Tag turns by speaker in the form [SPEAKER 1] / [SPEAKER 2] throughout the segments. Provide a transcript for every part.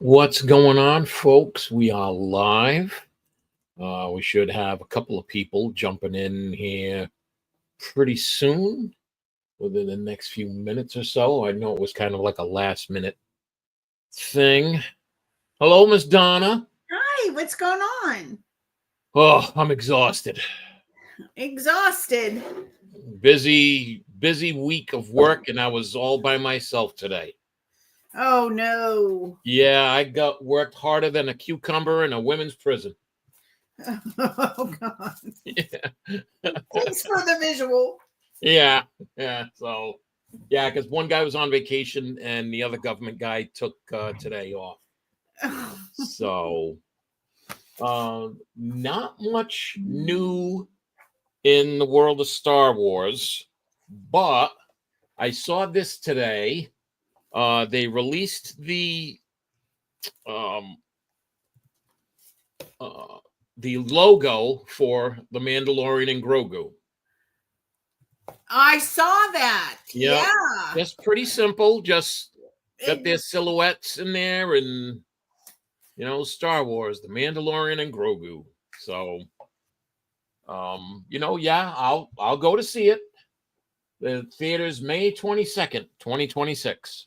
[SPEAKER 1] What's going on, folks? We are live. We should have a couple of people jumping in here pretty soon, within the next few minutes or so. I know it was kind of like a last minute thing. Hello, Miss Donna.
[SPEAKER 2] Hi, what's going on?
[SPEAKER 1] Oh, I'm exhausted.
[SPEAKER 2] Exhausted.
[SPEAKER 1] Busy week of work, and I was all by myself today.
[SPEAKER 2] Oh no.
[SPEAKER 1] Yeah, I got worked harder than a cucumber in a women's prison.
[SPEAKER 2] Oh god.
[SPEAKER 1] Yeah.
[SPEAKER 2] Thanks for the visual.
[SPEAKER 1] Yeah. So, yeah, because one guy was on vacation and the other government guy took today off. So, not much new in the world of Star Wars, but I saw this today. They released um, the logo for the Mandalorian and Grogu.
[SPEAKER 2] I saw that.
[SPEAKER 1] Yep.
[SPEAKER 2] Yeah.
[SPEAKER 1] Just pretty simple. Just got their silhouettes in there, and Star Wars, the Mandalorian, and Grogu. So, yeah, I'll go to see it. The theater's May 22nd, 2026.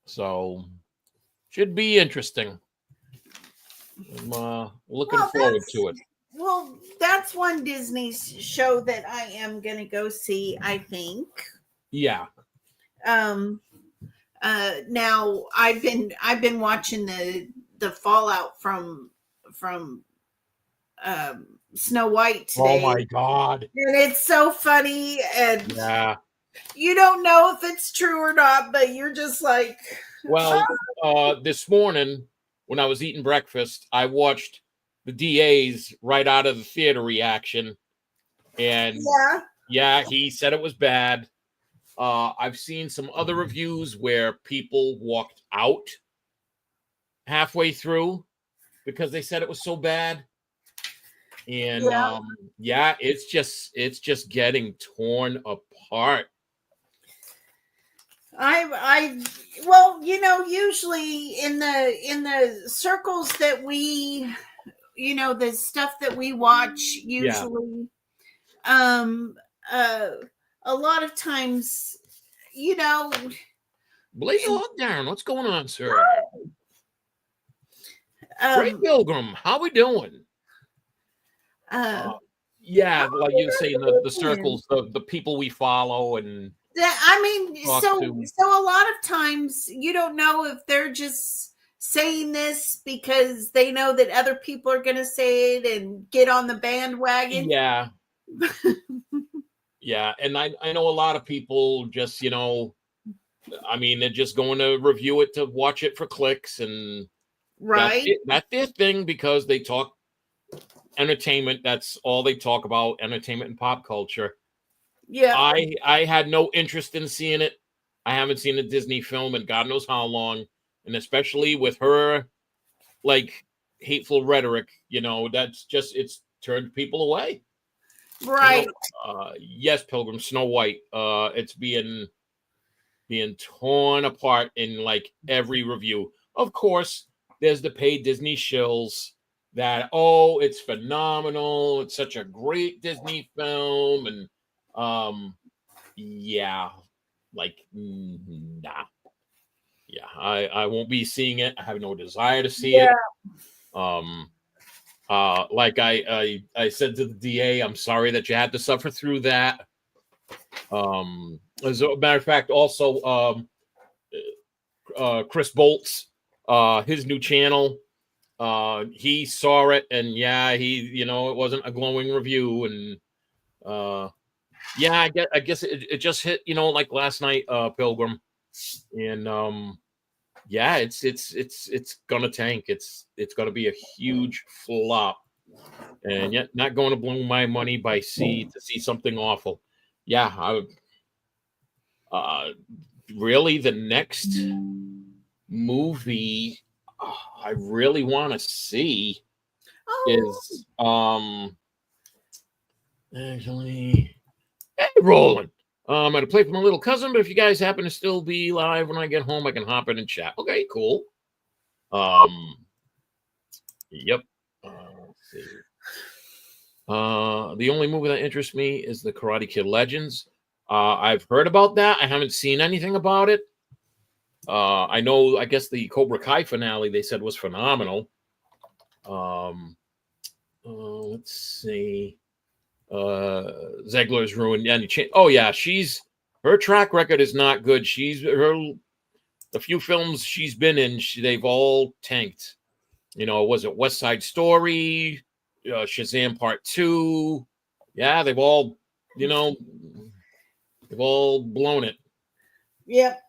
[SPEAKER 1] So, should be interesting. I'm looking forward to it.
[SPEAKER 2] Well, that's one Disney show that I am going to go see, I think.
[SPEAKER 1] Yeah.
[SPEAKER 2] Now I've been watching the fallout from Snow White today.
[SPEAKER 1] Oh my God.
[SPEAKER 2] And it's so funny, and
[SPEAKER 1] yeah,
[SPEAKER 2] you don't know if it's true or not, but you're just like,
[SPEAKER 1] well, this morning when I was eating breakfast, I watched the DA's right out of the theater reaction, and yeah, he said it was bad. I've seen some other reviews where people walked out halfway through because they said it was so bad. And it's just getting torn apart.
[SPEAKER 2] Well, usually in the circles that we, the stuff that we watch, usually, a lot of times,
[SPEAKER 1] Blake Lockdown, what's going on, sir? Great Pilgrim, how we doing? Yeah, like you say, the circles, the people we follow, and
[SPEAKER 2] I mean, so a lot of times you don't know if they're just saying this because they know that other people are going to say it and get on the bandwagon.
[SPEAKER 1] Yeah. Yeah, and I know a lot of people just, I mean, they're just going to review it to watch it for clicks, and that's their thing because they talk entertainment. That's all they talk about, entertainment and pop culture.
[SPEAKER 2] Yeah.
[SPEAKER 1] I had no interest in seeing it. I haven't seen a Disney film in God knows how long, and especially with her like hateful rhetoric, that's just it's turned people away.
[SPEAKER 2] Right.
[SPEAKER 1] Yes, Pilgrim, Snow White. It's being torn apart in like every review. Of course, there's the paid Disney shills that it's phenomenal. It's such a great Disney film, and yeah, like nah. Yeah, I won't be seeing it. I have no desire to see it. Like I said to the DA, I'm sorry that you had to suffer through that. As a matter of fact, also Chris Boltz, his new channel, he saw it, and it wasn't a glowing review, and I guess it just hit, like last night, Pilgrim, and it's gonna tank. It's gonna be a huge flop, and yet not going to blow my money to see something awful. Yeah, really the next movie I really want to see is actually, hey Roland, I'm gonna play for my little cousin, but if you guys happen to still be live when I get home, I can hop in and chat. Okay, cool. Yep. Let's see. The only movie that interests me is the Karate Kid Legends. I've heard about that. I haven't seen anything about it. I know, I guess the Cobra Kai finale they said was phenomenal. Let's see. Ziegler's ruined any change. Oh yeah, her track record is not good. The few films she's been in, they've all tanked. Was it West Side Story, Shazam Part 2? Yeah, they've all blown it.
[SPEAKER 2] Yep.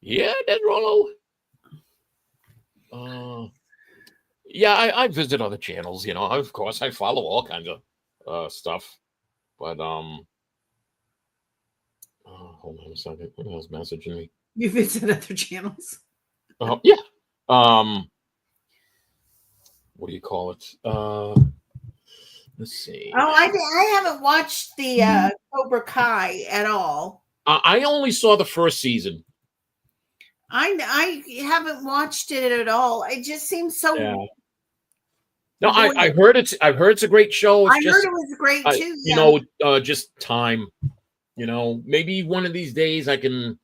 [SPEAKER 1] Yeah, Dead Rollo. Yeah, I visit other channels. Of course, I follow all kinds of stuff. But hold on a second. Who else messaging me?
[SPEAKER 2] You visit other channels.
[SPEAKER 1] Yeah. What do you call it? Let's see.
[SPEAKER 2] Oh, I haven't watched the Cobra Kai at all.
[SPEAKER 1] I only saw the first season.
[SPEAKER 2] I haven't watched it at all. It just seems so.
[SPEAKER 1] Yeah. No, I heard it's a great show.
[SPEAKER 2] Heard it was great too.
[SPEAKER 1] Just time. Maybe one of these days I can,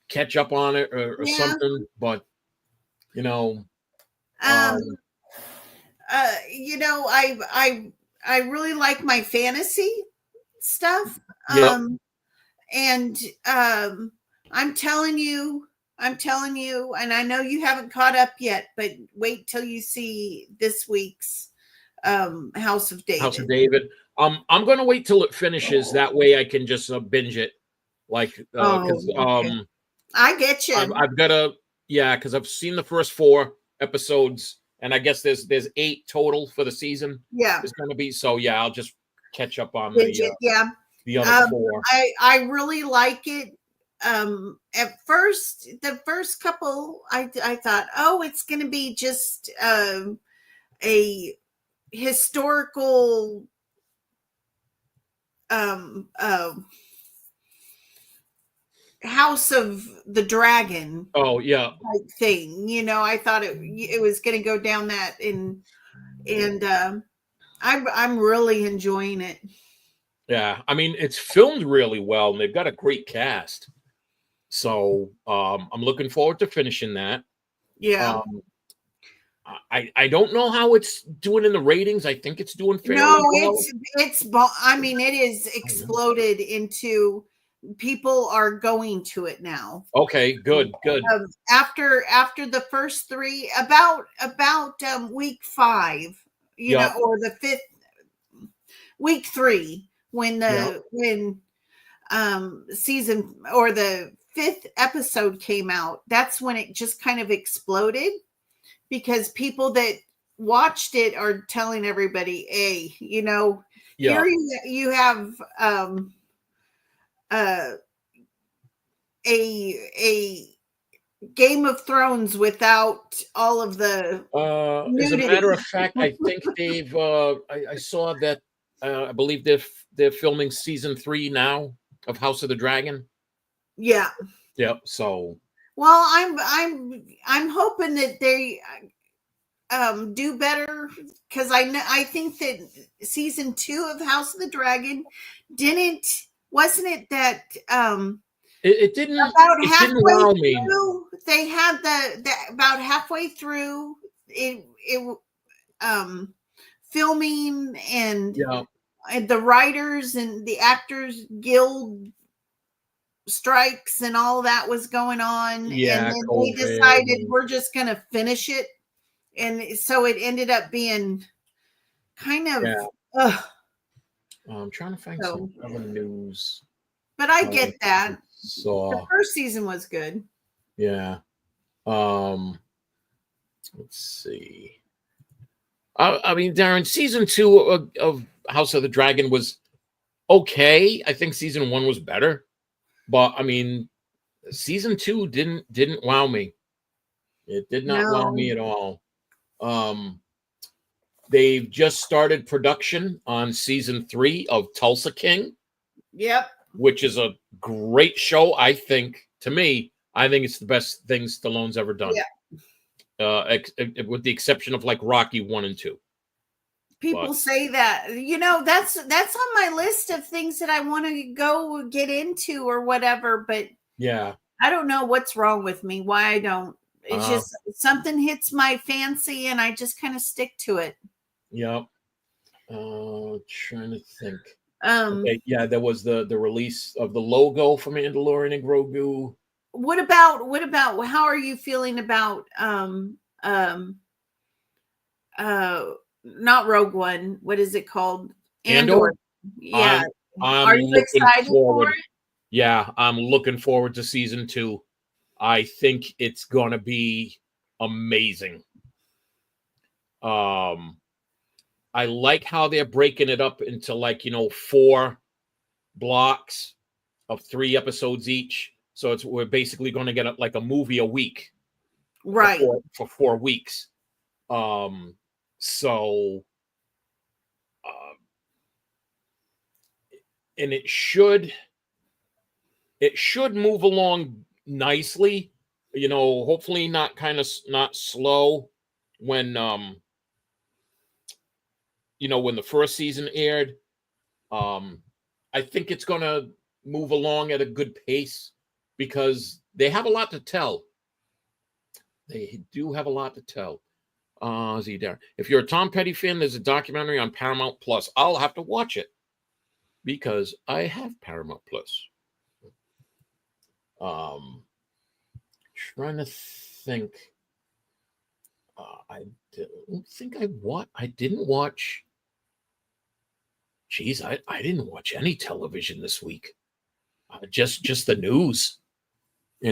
[SPEAKER 1] catch up on it or something. But
[SPEAKER 2] I really like my fantasy stuff.
[SPEAKER 1] Yep.
[SPEAKER 2] And I'm telling you, and I know you haven't caught up yet, but wait till you see this week's House of David.
[SPEAKER 1] I'm going to wait till it finishes. That way I can just binge it. Okay.
[SPEAKER 2] I get you.
[SPEAKER 1] I've got to, because I've seen the first 4 episodes, and I guess there's 8 total for the season.
[SPEAKER 2] Yeah.
[SPEAKER 1] It's going to be, so I'll just catch up on the other 4.
[SPEAKER 2] I really like it. At first, the first couple, I thought, it's going to be just a historical House of the Dragon.
[SPEAKER 1] Oh yeah,
[SPEAKER 2] type thing. I thought it was going to go down that, and I'm really enjoying it.
[SPEAKER 1] Yeah, I mean, it's filmed really well, and they've got a great cast. So I'm looking forward to finishing that.
[SPEAKER 2] Yeah.
[SPEAKER 1] I don't know how it's doing in the ratings. I think it's doing fairly well.
[SPEAKER 2] I mean, it is exploded into, people are going to it now.
[SPEAKER 1] Okay, good.
[SPEAKER 2] After the first 3, about week 5, or the 5th week 3, when season, or the 5th episode came out, that's when it just kind of exploded, because people that watched it are telling everybody, here you have a Game of Thrones without all of the
[SPEAKER 1] as a matter of fact, I think they've I saw that I believe they're filming season 3 now of House of the Dragon.
[SPEAKER 2] Yeah.
[SPEAKER 1] Yep. So
[SPEAKER 2] well, I'm hoping that they do better, because I think that season 2 of House of the Dragon wasn't it that
[SPEAKER 1] it didn't
[SPEAKER 2] about
[SPEAKER 1] it
[SPEAKER 2] halfway
[SPEAKER 1] didn't wow
[SPEAKER 2] through
[SPEAKER 1] me.
[SPEAKER 2] They had the about halfway through it filming, and the writers and the actors guild strikes and all that was going on, and then they decided we're just going to finish it, and so it ended up being kind of
[SPEAKER 1] I'm trying to find some other news,
[SPEAKER 2] but I get that.
[SPEAKER 1] So
[SPEAKER 2] the first season was good.
[SPEAKER 1] Let's see. I mean, Darren, season 2 of House of the Dragon was okay. I think season 1 was better, but I mean, season 2 didn't wow me. It did not wow me at all. They've just started production on season 3 of Tulsa King.
[SPEAKER 2] Yep.
[SPEAKER 1] Which is a great show. I think, to me, I think it's the best thing Stallone's ever done.
[SPEAKER 2] Yeah.
[SPEAKER 1] With the exception of like Rocky 1 and 2.
[SPEAKER 2] People say that, that's on my list of things that I want to go get into or whatever. But
[SPEAKER 1] yeah,
[SPEAKER 2] I don't know what's wrong with me. Why I don't. It's just something hits my fancy, and I just kind of stick to it.
[SPEAKER 1] Yep. Trying to think. Okay, yeah, there was the release of the logo for Mandalorian and Grogu.
[SPEAKER 2] What about how are you feeling about not Rogue One, what is it called?
[SPEAKER 1] Andor?
[SPEAKER 2] Yeah.
[SPEAKER 1] Are you excited for it? Yeah, I'm looking forward to season 2. I think it's gonna be amazing. I like how they're breaking it up into 4 blocks of 3 episodes each. So we're basically going to get a movie a week,
[SPEAKER 2] right?
[SPEAKER 1] For 4 weeks. And it should move along nicely. Hopefully not slow when when the first season aired. I think it's going to move along at a good pace because they have a lot to tell. They do have a lot to tell. If you're a Tom Petty fan, there's a documentary on Paramount Plus. I'll have to watch it because I have Paramount Plus. Trying to think. I don't think I didn't watch. Geez, I didn't watch any television this week. Just the news. I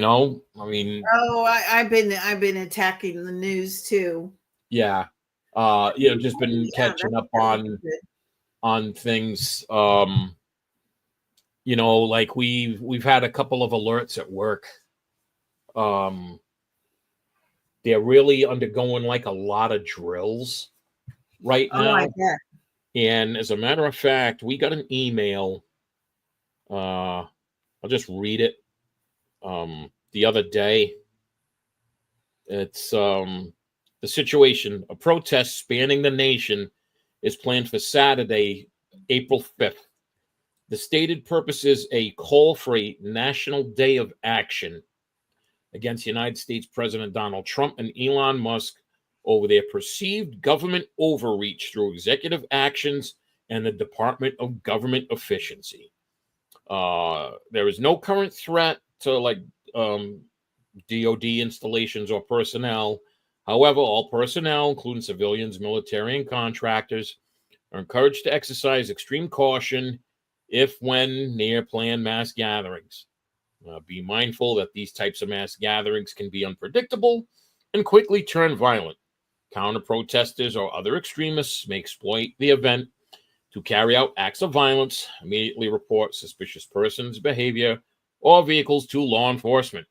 [SPEAKER 1] mean.
[SPEAKER 2] Oh, I've been attacking the news too.
[SPEAKER 1] Yeah. Just been catching up on things. Like we've had a couple of alerts at work. They're really undergoing a lot of drills right now.
[SPEAKER 2] I bet.
[SPEAKER 1] And as a matter of fact, we got an email. I'll just read it. The other day. It's the situation. A protest spanning the nation is planned for Saturday, April 5th. The stated purpose is a call for a national day of action against United States President Donald Trump and Elon Musk over their perceived government overreach through executive actions and the Department of Government Efficiency. There is no current threat to DOD installations or personnel. However, all personnel, including civilians, military, and contractors, are encouraged to exercise extreme caution if when near planned mass gatherings. Be mindful that these types of mass gatherings can be unpredictable and quickly turn violent. Counter-protesters or other extremists may exploit the event to carry out acts of violence. Immediately report suspicious persons' behavior or vehicles to law enforcement.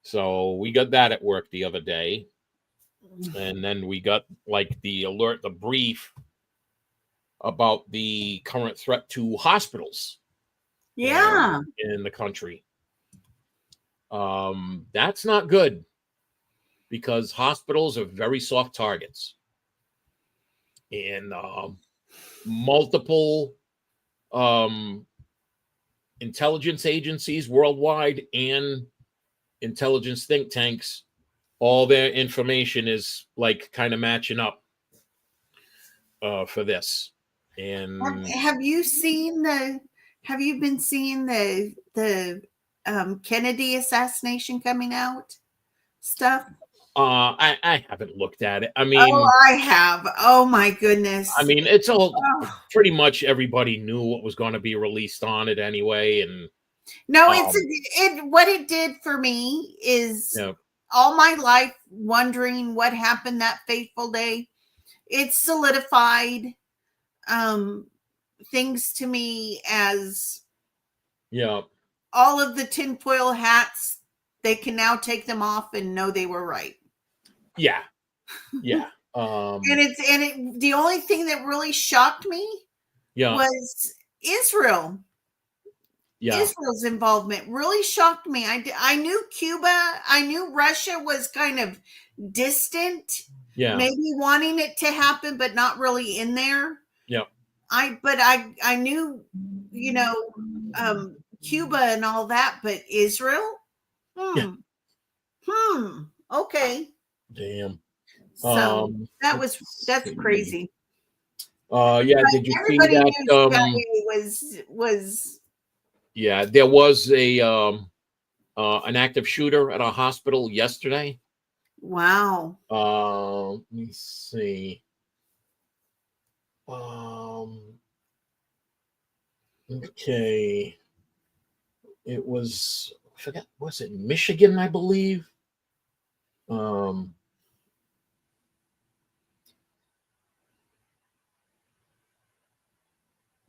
[SPEAKER 1] So we got that at work the other day. And then we got the alert, the brief about the current threat to hospitals.
[SPEAKER 2] Yeah.
[SPEAKER 1] In the country. That's not good because hospitals are very soft targets. And multiple intelligence agencies worldwide and intelligence think tanks, all their information is kind of matching up for this. And
[SPEAKER 2] have you been seeing the Kennedy assassination coming out stuff?
[SPEAKER 1] I haven't looked at it. I mean,
[SPEAKER 2] I have. Oh my goodness.
[SPEAKER 1] I mean, it's all pretty much everybody knew what was going to be released on it anyway. And
[SPEAKER 2] no, what it did for me is all my life wondering what happened that fateful day. It solidified things to me as all of the tinfoil hats, they can now take them off and know they were right.
[SPEAKER 1] Yeah.
[SPEAKER 2] The only thing that really shocked me was Israel. Yeah. Israel's involvement really shocked me. I knew Cuba, I knew Russia was kind of distant, maybe wanting it to happen, but not really in there.
[SPEAKER 1] Yeah.
[SPEAKER 2] I knew, Cuba and all that, but Israel? Okay.
[SPEAKER 1] Damn.
[SPEAKER 2] So that's crazy.
[SPEAKER 1] Yeah, did you see that?
[SPEAKER 2] Was
[SPEAKER 1] yeah, there was an active shooter at a hospital yesterday.
[SPEAKER 2] Wow.
[SPEAKER 1] Let me see. Okay. It was, I forget, was it Michigan, I believe?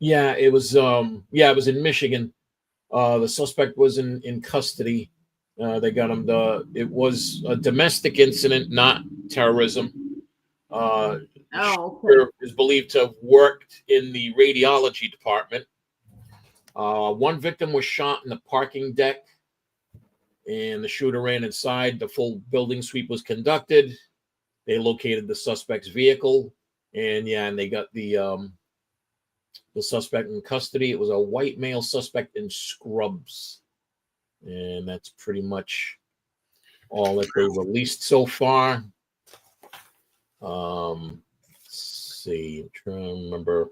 [SPEAKER 1] Yeah, it was it was in Michigan. The suspect was in custody. They got him. It was a domestic incident, not terrorism.
[SPEAKER 2] Okay.
[SPEAKER 1] Is believed to have worked in the radiology department. One victim was shot in the parking deck, and the shooter ran inside. The full building sweep was conducted. They located the suspect's vehicle, and they got the suspect in custody. It was a white male suspect in scrubs, and that's pretty much all that they released so far. Let's see, I'm trying to remember.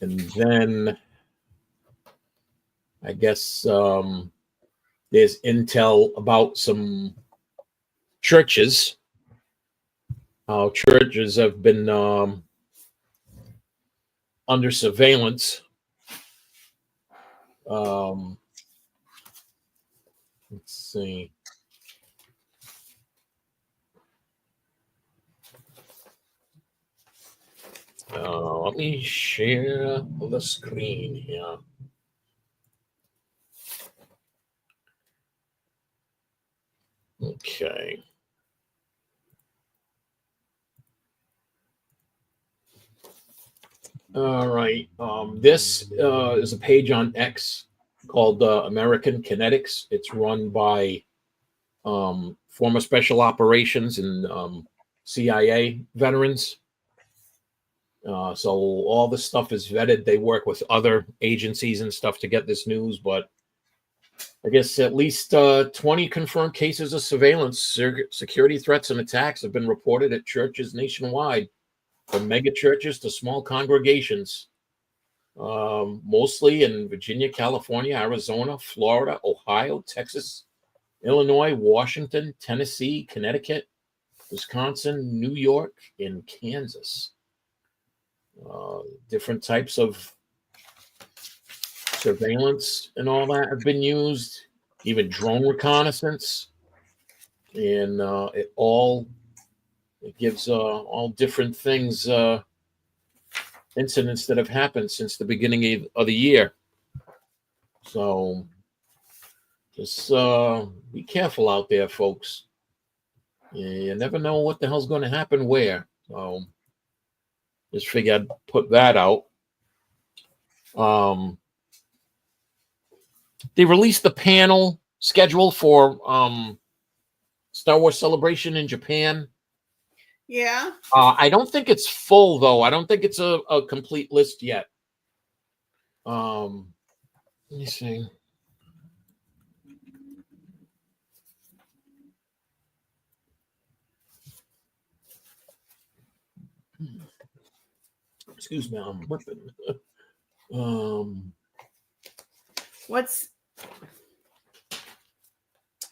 [SPEAKER 1] And then I guess there's intel about some churches. How churches have been under surveillance. Let's see. Let me share the screen here. Okay. All right. This is a page on X called American Kinetics. It's run by former special operations and CIA veterans. So all the stuff is vetted. They work with other agencies and stuff to get this news, but I guess at least 20 confirmed cases of surveillance, security threats, and attacks have been reported at churches nationwide, from mega churches to small congregations, mostly in Virginia, California, Arizona, Florida, Ohio, Texas, Illinois, Washington, Tennessee, Connecticut, Wisconsin, New York, and Kansas. Different types of surveillance and all that have been used, even drone reconnaissance, and it gives all different things, incidents that have happened since the beginning of the year. So just be careful out there, folks. You never know what the hell's going to happen where. So just figured I'd put that out. They released the panel schedule for Star Wars Celebration in Japan.
[SPEAKER 2] Yeah.
[SPEAKER 1] I don't think it's full, though. I don't think it's a complete list yet. Let me see. Excuse me, I'm whipping.
[SPEAKER 2] What's?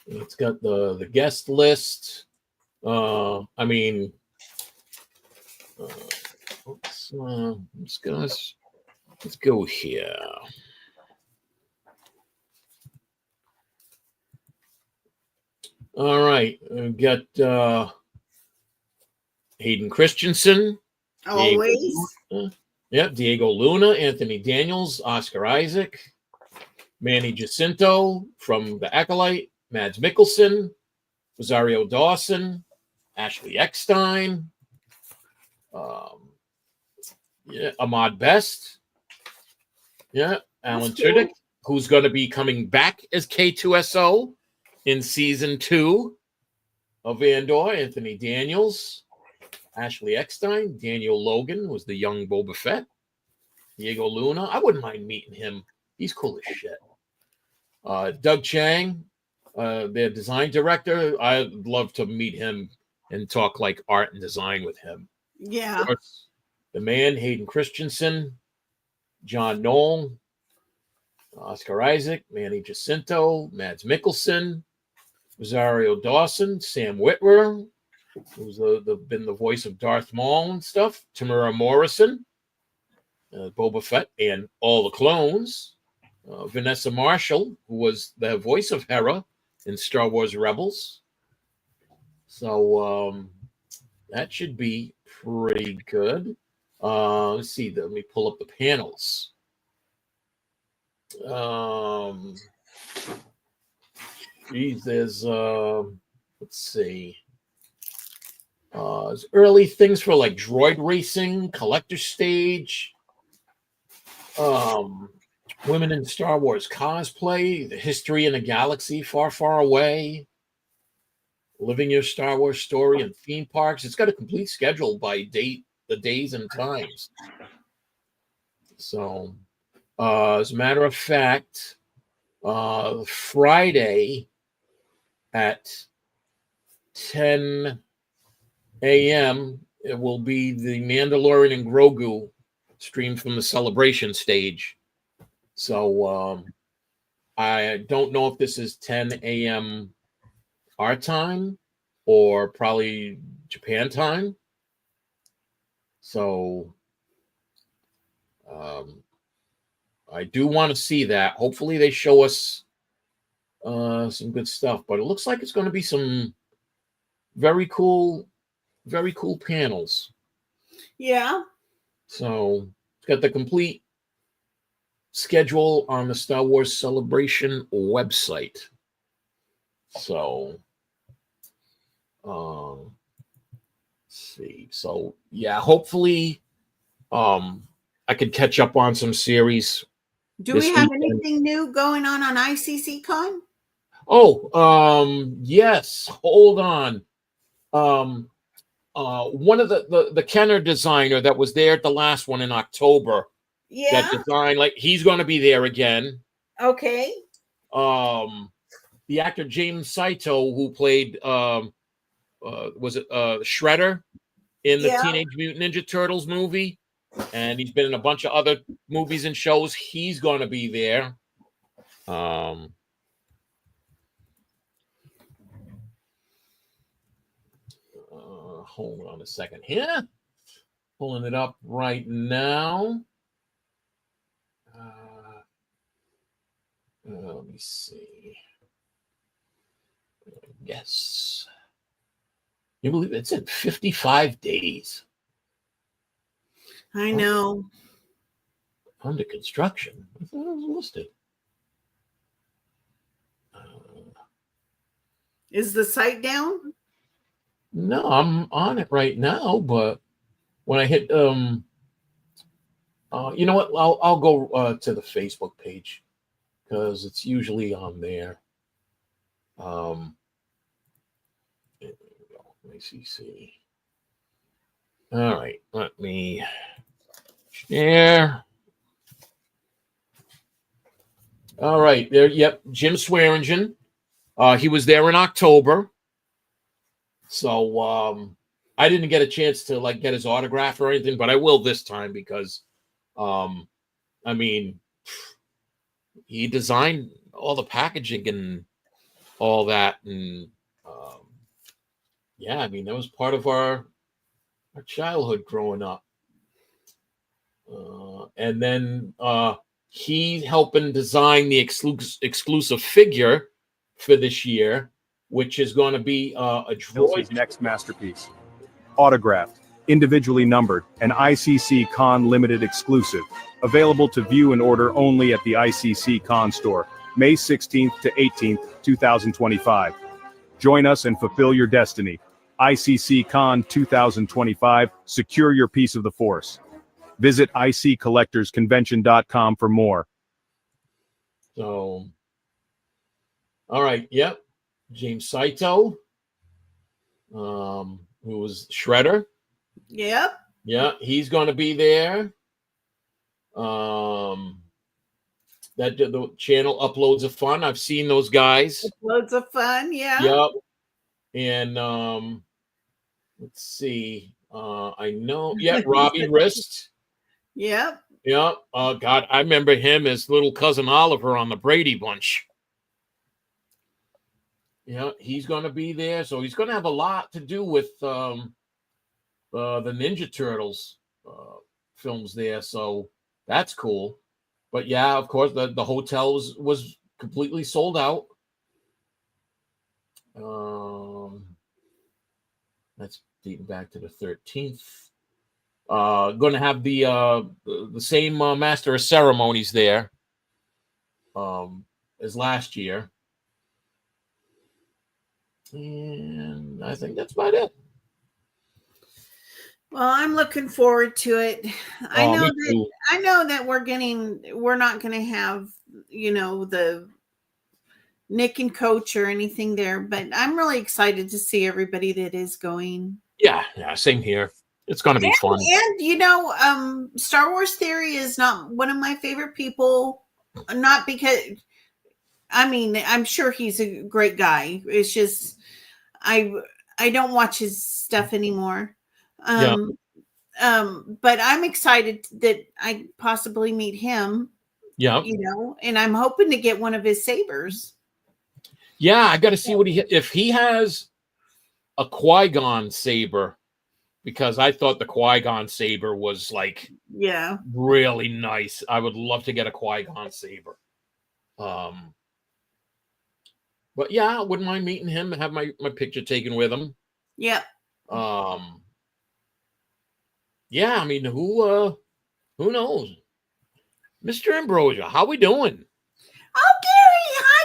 [SPEAKER 1] It's got the guest list. I mean, let's go here. All right, we've got Hayden Christensen.
[SPEAKER 2] Always.
[SPEAKER 1] Diego Luna, Anthony Daniels, Oscar Isaac, Manny Jacinto from The Acolyte, Mads Mikkelsen, Rosario Dawson, Ashley Eckstein, Ahmad Best, Alan Tudyk, who's going to be coming back as K2SO in season 2 of Andor. Anthony Daniels, Ashley Eckstein, Daniel Logan was the young Boba Fett, Diego Luna. I wouldn't mind meeting him. He's cool as shit. Doug Chang, their design director. I'd love to meet him and talk like art and design with him.
[SPEAKER 2] Yeah.
[SPEAKER 1] Of course, the man, Hayden Christensen, John Knoll, Oscar Isaac, Manny Jacinto, Mads Mikkelsen, Rosario Dawson, Sam Witwer, who's been the voice of Darth Maul and stuff, Tamara Morrison, Boba Fett and all the clones, Vanessa Marshall, who was the voice of Hera in Star Wars Rebels. So that should be pretty good. Let's see. Let me pull up the panels. There's let's see. There's early things for like droid racing, collector stage, women in Star Wars cosplay, the history in a galaxy far, far away, living your Star Wars story in theme parks. It's got a complete schedule by date, the days and times. So, as a matter of fact, Friday at 10 a.m. it will be the Mandalorian and Grogu streamed from the celebration stage. So I don't know if this is 10 a.m. our time or probably Japan time. So I do want to see that. Hopefully they show us some good stuff, but it looks like it's going to be some very cool panels.
[SPEAKER 2] Yeah.
[SPEAKER 1] So it's got the complete schedule on the Star Wars Celebration website. So, let's see. So yeah, hopefully, I could catch up on some series.
[SPEAKER 2] Do we have anything new going on ICC Con?
[SPEAKER 1] Oh, yes. Hold on. One of the Kenner designer that was there at the last one in October.
[SPEAKER 2] Yeah.
[SPEAKER 1] That design, like he's going to be there again.
[SPEAKER 2] Okay.
[SPEAKER 1] The actor James Saito, who played was it Shredder in the Teenage Mutant Ninja Turtles movie, and he's been in a bunch of other movies and shows. He's going to be there. Hold on a second here. Pulling it up right now. Let me see. Yes. You believe it's in 55 days.
[SPEAKER 2] I know.
[SPEAKER 1] Under construction. I thought it was listed.
[SPEAKER 2] Is the site down?
[SPEAKER 1] No, I'm on it right now, but when I hit you know what? I'll go to the Facebook page because it's usually on there. There we go. ACC. All right, let me share. All right, there. Yep, Jim Swearingen. He was there in October. So I didn't get a chance to like get his autograph or anything, but I will this time because I mean he designed all the packaging and all that, and yeah, I mean that was part of our childhood growing up. And then he helping design the exclusive figure for this year, which is going to be a droid.
[SPEAKER 3] Next masterpiece. Autographed, individually numbered, an ICC Con limited exclusive. Available to view and order only at the ICC Con store, May 16th to 18th, 2025. Join us and fulfill your destiny. ICC Con 2025, secure your piece of the force. Visit iccollectorsconvention.com for more.
[SPEAKER 1] So, all right, yep. James Saito, who was Shredder.
[SPEAKER 2] Yep.
[SPEAKER 1] Yeah, he's going to be there. That the channel Uploads of Fun. I've seen those guys.
[SPEAKER 2] Loads of fun, yeah.
[SPEAKER 1] Yep. And let's see. I know. Yeah, Robbie Wrist.
[SPEAKER 2] Yep.
[SPEAKER 1] Yeah. Oh God, I remember him as little cousin Oliver on the Brady Bunch. Yeah, he's going to be there, so he's going to have a lot to do with the Ninja Turtles films there. So that's cool. But yeah, of course, the hotel was completely sold out. That's dating back to the 13th. Going to have the same master of ceremonies there as last year. And I think that's about it.
[SPEAKER 2] Well, I'm looking forward to it. I know that we're not going to have, the Nick and Coach or anything there, but I'm really excited to see everybody that is going.
[SPEAKER 1] Yeah, same here. It's going to be fun.
[SPEAKER 2] And Star Wars Theory is not one of my favorite people, not because I'm sure he's a great guy. It's just I don't watch his stuff anymore. But I'm excited that I possibly meet him.
[SPEAKER 1] Yeah.
[SPEAKER 2] And I'm hoping to get one of his sabers.
[SPEAKER 1] Yeah, I got to see if he has a Qui-Gon saber, because I thought the Qui-Gon saber was really nice. I would love to get a Qui-Gon saber. But yeah, I wouldn't mind meeting him and have my picture taken with him.
[SPEAKER 2] Yep.
[SPEAKER 1] Yeah, I mean, who knows? Mr. Ambrosia, how we doing?
[SPEAKER 2] Oh, Gary. Hi,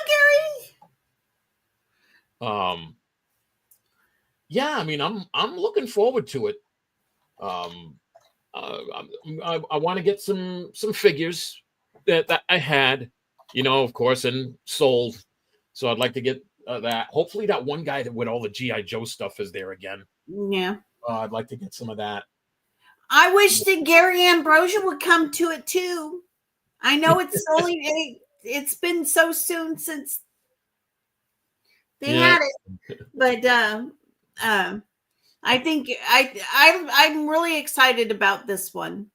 [SPEAKER 2] Gary.
[SPEAKER 1] Yeah, I mean, I'm looking forward to it. I want to get some figures that I had, of course, and sold. So I'd like to get that. Hopefully that one guy that with all the G.I. Joe stuff is there again.
[SPEAKER 2] Yeah.
[SPEAKER 1] I'd like to get some of that.
[SPEAKER 2] I wish that Gary Ambrosia would come to it too. I know it's been so soon since they had it, but I think I'm really excited about this one.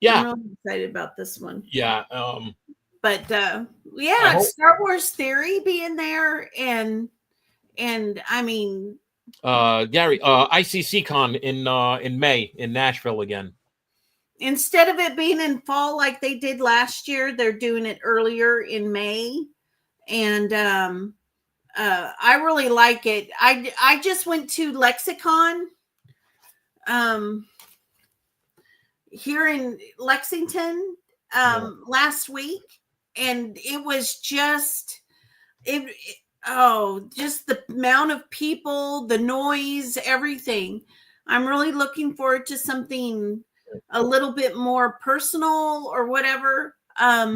[SPEAKER 1] Yeah,
[SPEAKER 2] I'm really excited about this one.
[SPEAKER 1] Yeah.
[SPEAKER 2] But Star Wars Theory being there, and I mean,
[SPEAKER 1] Gary, ICC Con in May in Nashville again.
[SPEAKER 2] Instead of it being in fall like they did last year, they're doing it earlier in May, and I really like it. I just went to Lexicon here in Lexington last week, and it was just just the amount of people, the noise, everything. I'm really looking forward to something a little bit more personal or whatever. At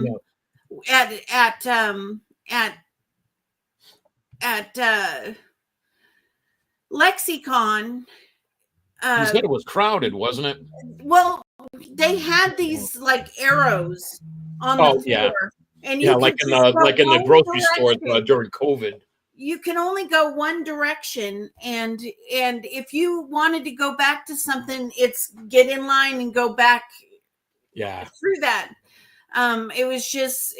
[SPEAKER 2] Lexicon.
[SPEAKER 1] You said it was crowded, wasn't it?
[SPEAKER 2] Well, they had these like arrows on the floor.
[SPEAKER 1] Yeah.
[SPEAKER 2] And you
[SPEAKER 1] like in the grocery store during COVID.
[SPEAKER 2] You can only go one direction, and if you wanted to go back to something, it's get in line and go back.
[SPEAKER 1] Yeah.
[SPEAKER 2] Through that. It was just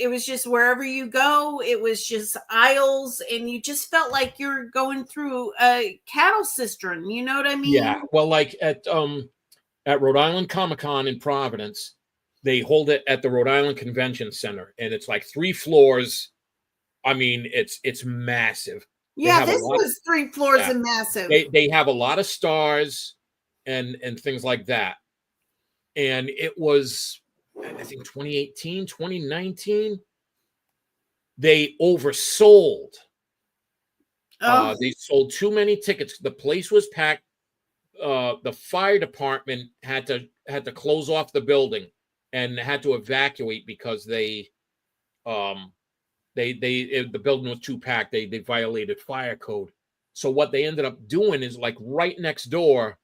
[SPEAKER 2] wherever you go, it was just aisles, and you just felt like you're going through a cattle cistern. You know what I mean?
[SPEAKER 1] Yeah. Well, like at Rhode Island Comic-Con in Providence, they hold it at the Rhode Island Convention Center, and it's like 3 floors. I mean, it's massive.
[SPEAKER 2] Yeah, this was 3 floors and massive.
[SPEAKER 1] They have a lot of stars and things like that. And it was, I think 2018, 2019, they oversold. They sold too many tickets. The place was packed. The fire department had to close off the building and had to evacuate because the building was too packed. They violated fire code. So what they ended up doing is like right next door.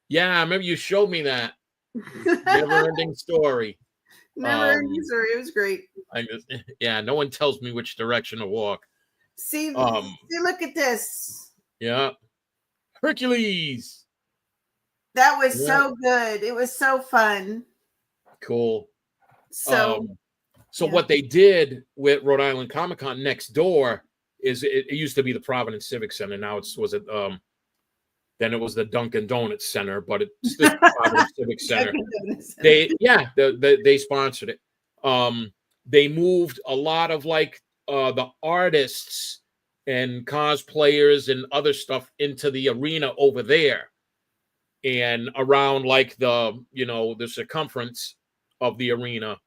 [SPEAKER 1] Yeah, I remember you showed me that. Never-ending story.
[SPEAKER 2] Never-ending story. It was great.
[SPEAKER 1] Yeah, no one tells me which direction to walk.
[SPEAKER 2] See, look at this.
[SPEAKER 1] Yeah. Hercules.
[SPEAKER 2] That was so good. It was so fun.
[SPEAKER 1] Cool.
[SPEAKER 2] So
[SPEAKER 1] what they did with Rhode Island Comic Con next door is it used to be the Providence Civic Center. Now then it was the Dunkin' Donuts Center, but it's the Providence Civic Center. They sponsored it. They moved a lot of like the artists and cosplayers and other stuff into the arena over there and around like the circumference of the arena.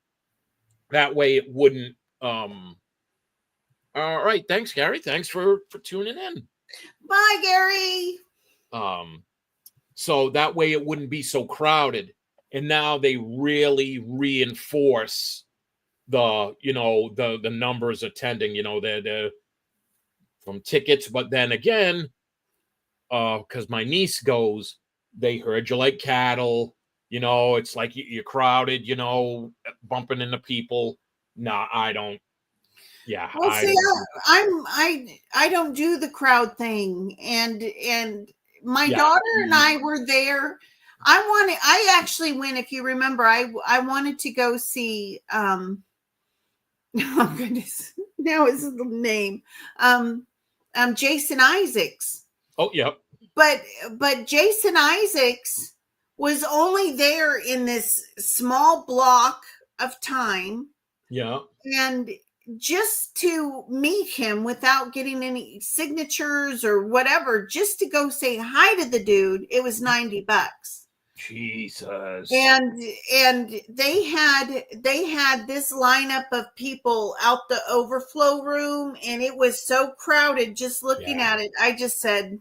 [SPEAKER 1] That way it wouldn't. All right. Thanks, Gary. Thanks for tuning in.
[SPEAKER 2] Bye, Gary.
[SPEAKER 1] So that way it wouldn't be so crowded. And now they really reinforce the numbers attending, they're from tickets. But then again, because my niece goes, they heard you like cattle, it's like you're crowded, bumping into people. Nah, I don't. Yeah.
[SPEAKER 2] Well, I don't do the crowd thing. And my daughter and I were there. I actually went, if you remember, I wanted to go see, oh goodness, now is the name, Jason Isaacs.
[SPEAKER 1] Oh, yeah.
[SPEAKER 2] But Jason Isaacs was only there in this small block of time.
[SPEAKER 1] Yeah.
[SPEAKER 2] And just to meet him without getting any signatures or whatever, just to go say hi to the dude, it was $90.
[SPEAKER 1] Jesus.
[SPEAKER 2] And they had this lineup of people out the overflow room, and it was so crowded just looking at it. I just said,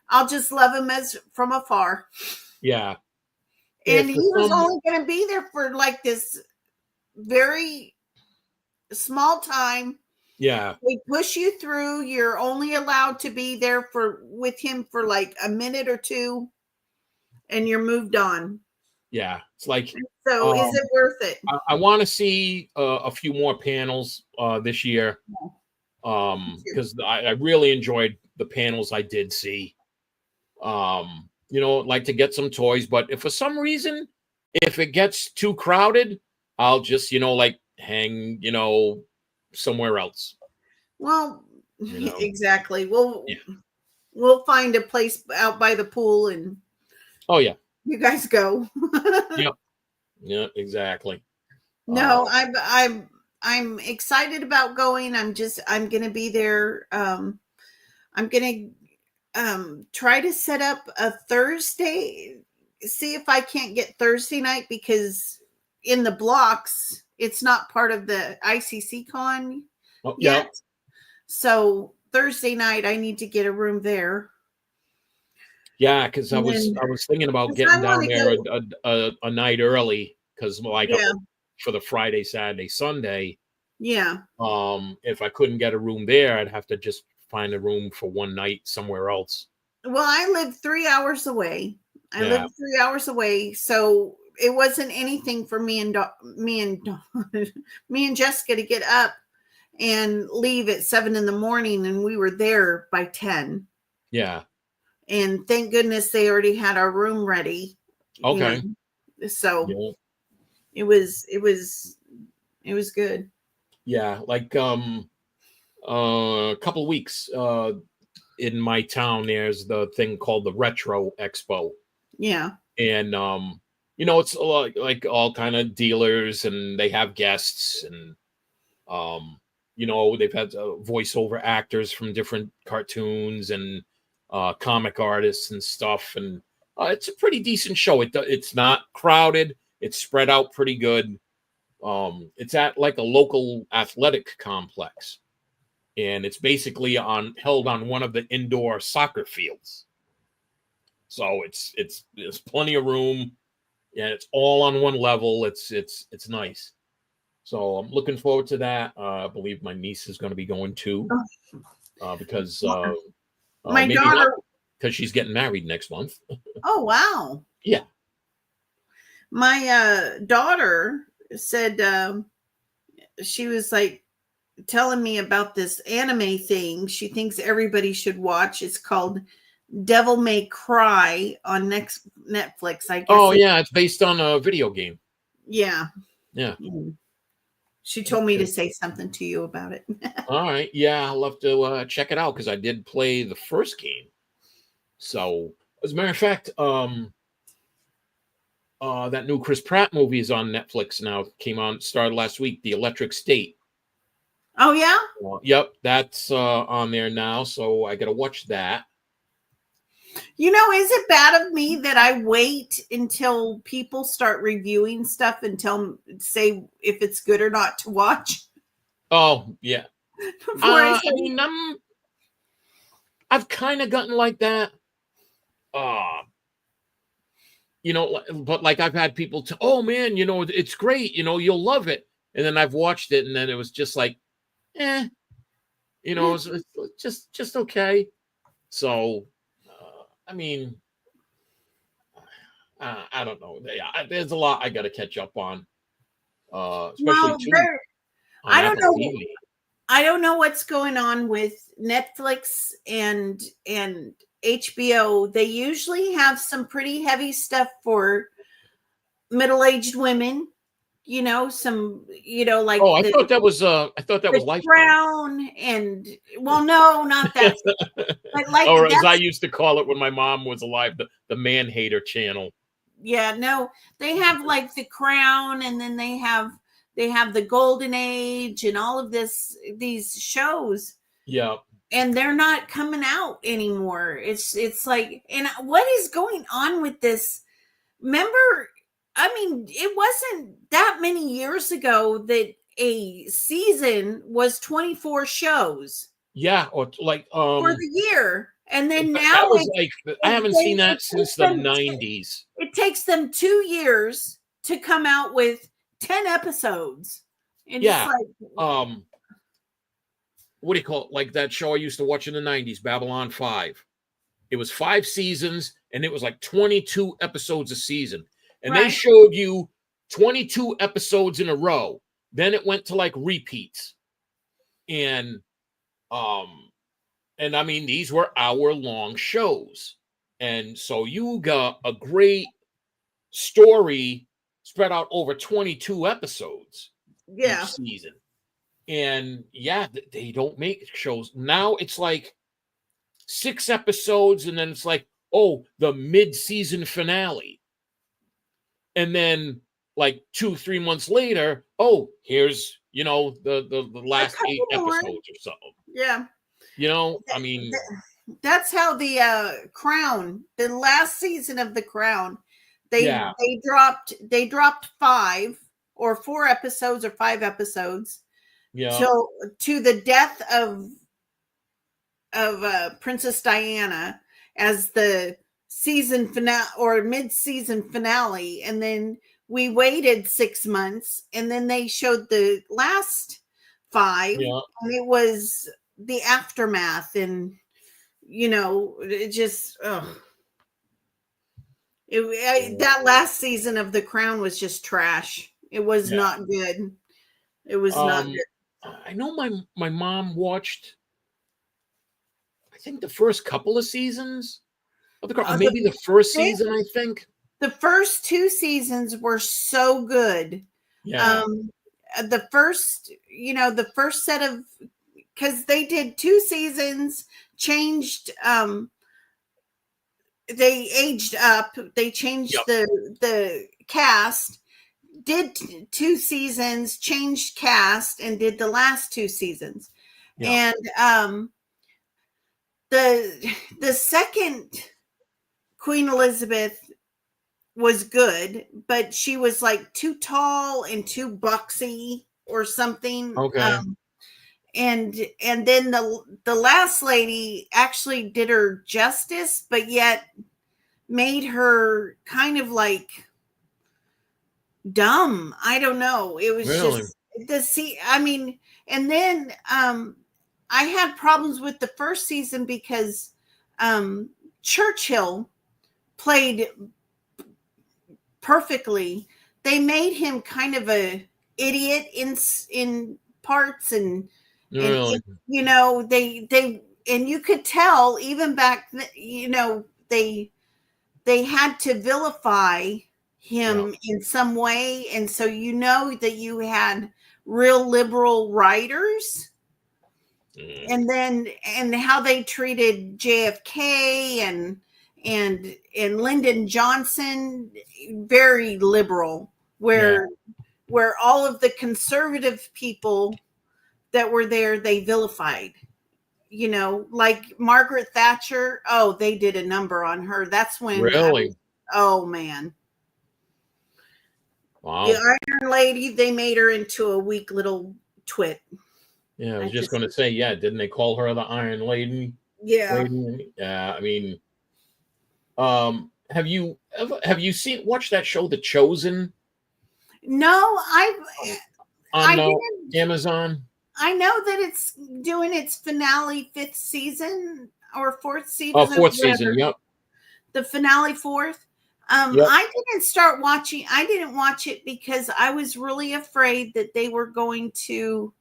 [SPEAKER 2] I'll just love him as from afar.
[SPEAKER 1] Yeah.
[SPEAKER 2] And he was only going to be there for like this very small time.
[SPEAKER 1] Yeah.
[SPEAKER 2] They push you through. You're only allowed to be there with him for like a minute or two, and you're moved on.
[SPEAKER 1] Yeah. It's like,
[SPEAKER 2] so is it worth it?
[SPEAKER 1] I want to see a few more panels this year. Because I really enjoyed the panels I did see. Like to get some toys, but if for some reason, if it gets too crowded, I'll just, like hang, somewhere else.
[SPEAKER 2] Well, exactly. We'll find a place out by the pool and you guys go.
[SPEAKER 1] Yeah, exactly.
[SPEAKER 2] No, I'm excited about going. I'm going to be there. I'm going to try to set up a Thursday, see if I can't get Thursday night, because in the blocks, it's not part of the ICC con yet. So Thursday night, I need to get a room there.
[SPEAKER 1] Yeah, because I was thinking about getting down there a night early, because for the Friday, Saturday, Sunday.
[SPEAKER 2] Yeah.
[SPEAKER 1] If I couldn't get a room there, I'd have to just find a room for one night somewhere else.
[SPEAKER 2] Well, I live 3 hours away. So it wasn't anything for me and Jessica to get up and leave at 7 a.m, and we were there by 10.
[SPEAKER 1] Yeah.
[SPEAKER 2] And thank goodness they already had our room ready.
[SPEAKER 1] Okay.
[SPEAKER 2] So it was good.
[SPEAKER 1] Yeah, like a couple of weeks in my town, there's the thing called the Retro Expo.
[SPEAKER 2] Yeah.
[SPEAKER 1] And it's like all kind of dealers, and they have guests, and they've had voiceover actors from different cartoons and comic artists and stuff, and it's a pretty decent show. It's not crowded. It's spread out pretty good. It's at like a local athletic complex. and it's basically held on one of the indoor soccer fields. So there's plenty of room, and it's all on one level. It's nice. So I'm looking forward to that. I believe my niece is going to be going too, because
[SPEAKER 2] my daughter,
[SPEAKER 1] because she's getting married next month.
[SPEAKER 2] Oh wow!
[SPEAKER 1] Yeah,
[SPEAKER 2] my daughter said she was like telling me about this anime thing she thinks everybody should watch. It's called Devil May Cry on Netflix, I guess.
[SPEAKER 1] Oh yeah, it's based on a video game.
[SPEAKER 2] Yeah. She told me to say something to you about it.
[SPEAKER 1] All right, yeah, I'll have to check it out because I did play the first game. So, as a matter of fact, that new Chris Pratt movie is on Netflix now. Started last week. The Electric State.
[SPEAKER 2] Oh yeah.
[SPEAKER 1] Yep, that's on there now. So I got to watch that.
[SPEAKER 2] You know, is it bad of me that I wait until people start reviewing stuff and say if it's good or not to watch?
[SPEAKER 1] Oh, yeah. I mean, I've kind of gotten like that. You know, but like I've had people oh man, you know, it's great, you know, you'll love it. And then I've watched it and then it was just like, you know, it's just okay. So I mean, I don't know. There's a lot I got to catch up on. Especially
[SPEAKER 2] I don't know. TV. I don't know what's going on with Netflix and HBO. They usually have some pretty heavy stuff for middle-aged women. You know, like.
[SPEAKER 1] Oh, I thought that was Lifetime.
[SPEAKER 2] Crown and no, not that. But like,
[SPEAKER 1] or as I used to call it when my mom was alive, the Man Hater channel.
[SPEAKER 2] Yeah, no, they have like The Crown, and then they have the Golden Age and all of these shows.
[SPEAKER 1] Yeah.
[SPEAKER 2] And they're not coming out anymore. It's like, and what is going on with this? Remember, I mean, it wasn't that many years ago that a season was 24 shows.
[SPEAKER 1] Yeah, or like
[SPEAKER 2] for the year. And then now
[SPEAKER 1] that was I haven't seen that since the 90s.
[SPEAKER 2] It takes them 2 years to come out with 10 episodes. And
[SPEAKER 1] yeah. What do you call it? Like that show I used to watch in the 90s, Babylon 5. It was 5 seasons and it was like 22 episodes a season. And they showed you 22 episodes in a row. Then it went to like repeats. And I mean, these were hour-long shows. And so you got a great story spread out over 22 episodes each season. And yeah, they don't make shows. Now it's like 6 episodes, and then it's like, oh, the mid-season finale. And then like 2-3 months later, oh, here's, you know, the last 8 episodes or something.
[SPEAKER 2] Yeah.
[SPEAKER 1] You know, I mean,
[SPEAKER 2] that's how the Crown, the last season of the Crown, they dropped 5 or 4 episodes or 5 episodes.
[SPEAKER 1] Yeah.
[SPEAKER 2] To the death of Princess Diana as the season finale or mid-season finale, and then we waited 6 months, and then they showed the last 5, and it was the aftermath, and you know, it just that last season of The Crown was just trash. It was not good. It was not good.
[SPEAKER 1] I know my mom watched, I think, the first couple of seasons of The Crown, maybe the first season. I think
[SPEAKER 2] the first 2 seasons were so good.
[SPEAKER 1] Yeah.
[SPEAKER 2] The first set of, because they did 2 seasons, changed. They aged up. They changed the cast. Did 2 seasons, changed cast, and did the last 2 seasons. And the second Queen Elizabeth was good, but she was like too tall and too boxy or something.
[SPEAKER 1] Okay.
[SPEAKER 2] and then the last lady actually did her justice, but yet made her kind of like dumb. I don't know. It was
[SPEAKER 1] Really?
[SPEAKER 2] just I mean, and then I had problems with the first season because Churchill played perfectly. They made him kind of a idiot in parts, and
[SPEAKER 1] Really?
[SPEAKER 2] you know, they and you could tell even back you know, they had to vilify him in some way, and so you know that you had real liberal writers. And then and how they treated JFK and Lyndon Johnson, very liberal, where all of the conservative people that were there they vilified. You know, like Margaret Thatcher. Oh, they did a number on her. That's when
[SPEAKER 1] Really?
[SPEAKER 2] oh man.
[SPEAKER 1] Wow.
[SPEAKER 2] The Iron Lady, they made her into a weak little twit.
[SPEAKER 1] Yeah, I was just going to say, yeah, didn't they call her the Iron Lady?
[SPEAKER 2] Yeah.
[SPEAKER 1] Yeah, I mean, have you watched that show, The Chosen?
[SPEAKER 2] No,
[SPEAKER 1] on Amazon.
[SPEAKER 2] I know that it's doing its finale 5th season or 4th season.
[SPEAKER 1] Oh, 4th season. Yep.
[SPEAKER 2] The finale 4th.
[SPEAKER 1] Yep.
[SPEAKER 2] I didn't start watching. I didn't watch it because I was really afraid that they were going to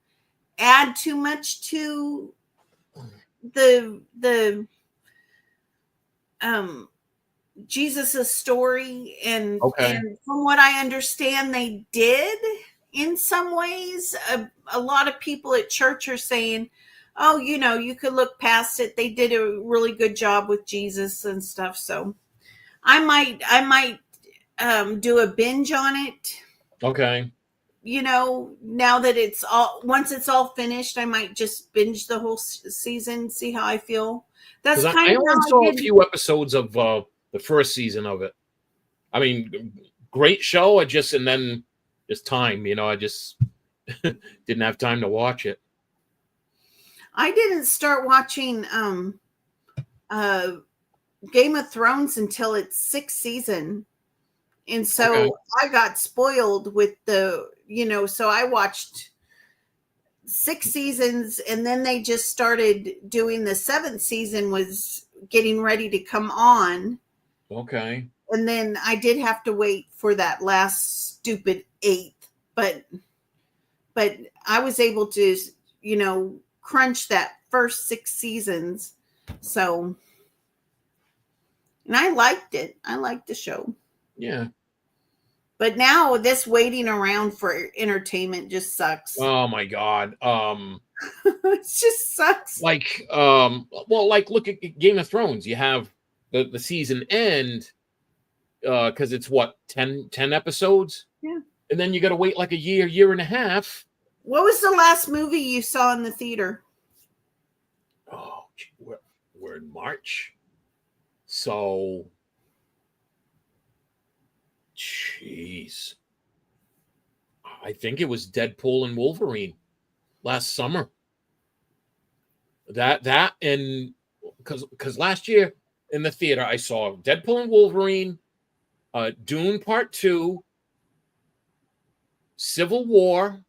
[SPEAKER 2] add too much to the Jesus's story, and from what I understand, they did in some ways. A lot of people at church are saying, oh, you know, you could look past it. They did a really good job with Jesus and stuff. So I might do a binge on it.
[SPEAKER 1] Okay.
[SPEAKER 2] You know, now that once it's all finished, I might just binge the whole season, see how I feel. That's kind
[SPEAKER 1] I
[SPEAKER 2] of
[SPEAKER 1] only saw a few episodes of the first season of it. I mean, great show. And then just time, you know, I just didn't have time to watch it.
[SPEAKER 2] I didn't start watching Game of Thrones until its 6th season. And so I got spoiled with so I watched 6 seasons, and then they just started doing the 7th season was getting ready to come on.
[SPEAKER 1] Okay.
[SPEAKER 2] And then I did have to wait for that last stupid 8th, but I was able to, you know, crunch that first 6 seasons. So, and I liked it. I liked the show.
[SPEAKER 1] Yeah.
[SPEAKER 2] But now this waiting around for entertainment just sucks.
[SPEAKER 1] Oh my God.
[SPEAKER 2] It just sucks.
[SPEAKER 1] Like, well, like look at Game of Thrones. You have the season end because it's what 10 episodes.
[SPEAKER 2] Yeah.
[SPEAKER 1] And then you got to wait like a year and a half.
[SPEAKER 2] What was the last movie you saw in the theater?
[SPEAKER 1] Oh, we're in March. So, jeez. I think it was Deadpool and Wolverine last summer. That and because last year in the theater I saw Deadpool and Wolverine, Dune Part 2, Civil War,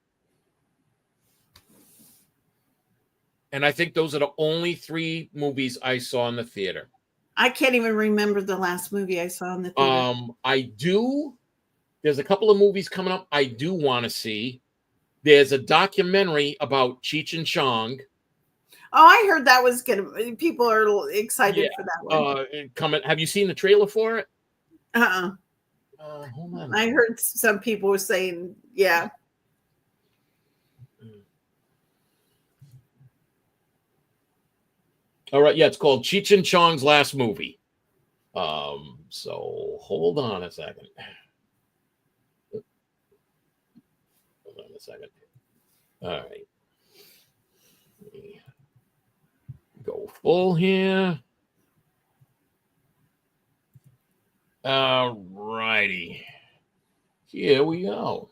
[SPEAKER 1] and I think those are the only 3 movies I saw in the theater.
[SPEAKER 2] I can't even remember the last movie I saw in the theater.
[SPEAKER 1] There's a couple of movies coming up I do want to see. There's a documentary about Cheech and Chong.
[SPEAKER 2] Oh, I heard that was good. People are excited for that one.
[SPEAKER 1] Coming. Have you seen the trailer for it?
[SPEAKER 2] Hold on. I heard some people were saying, yeah.
[SPEAKER 1] All right, yeah, it's called Cheech and Chong's Last Movie. So hold on a second. All right. Go full here. All righty. Here we go.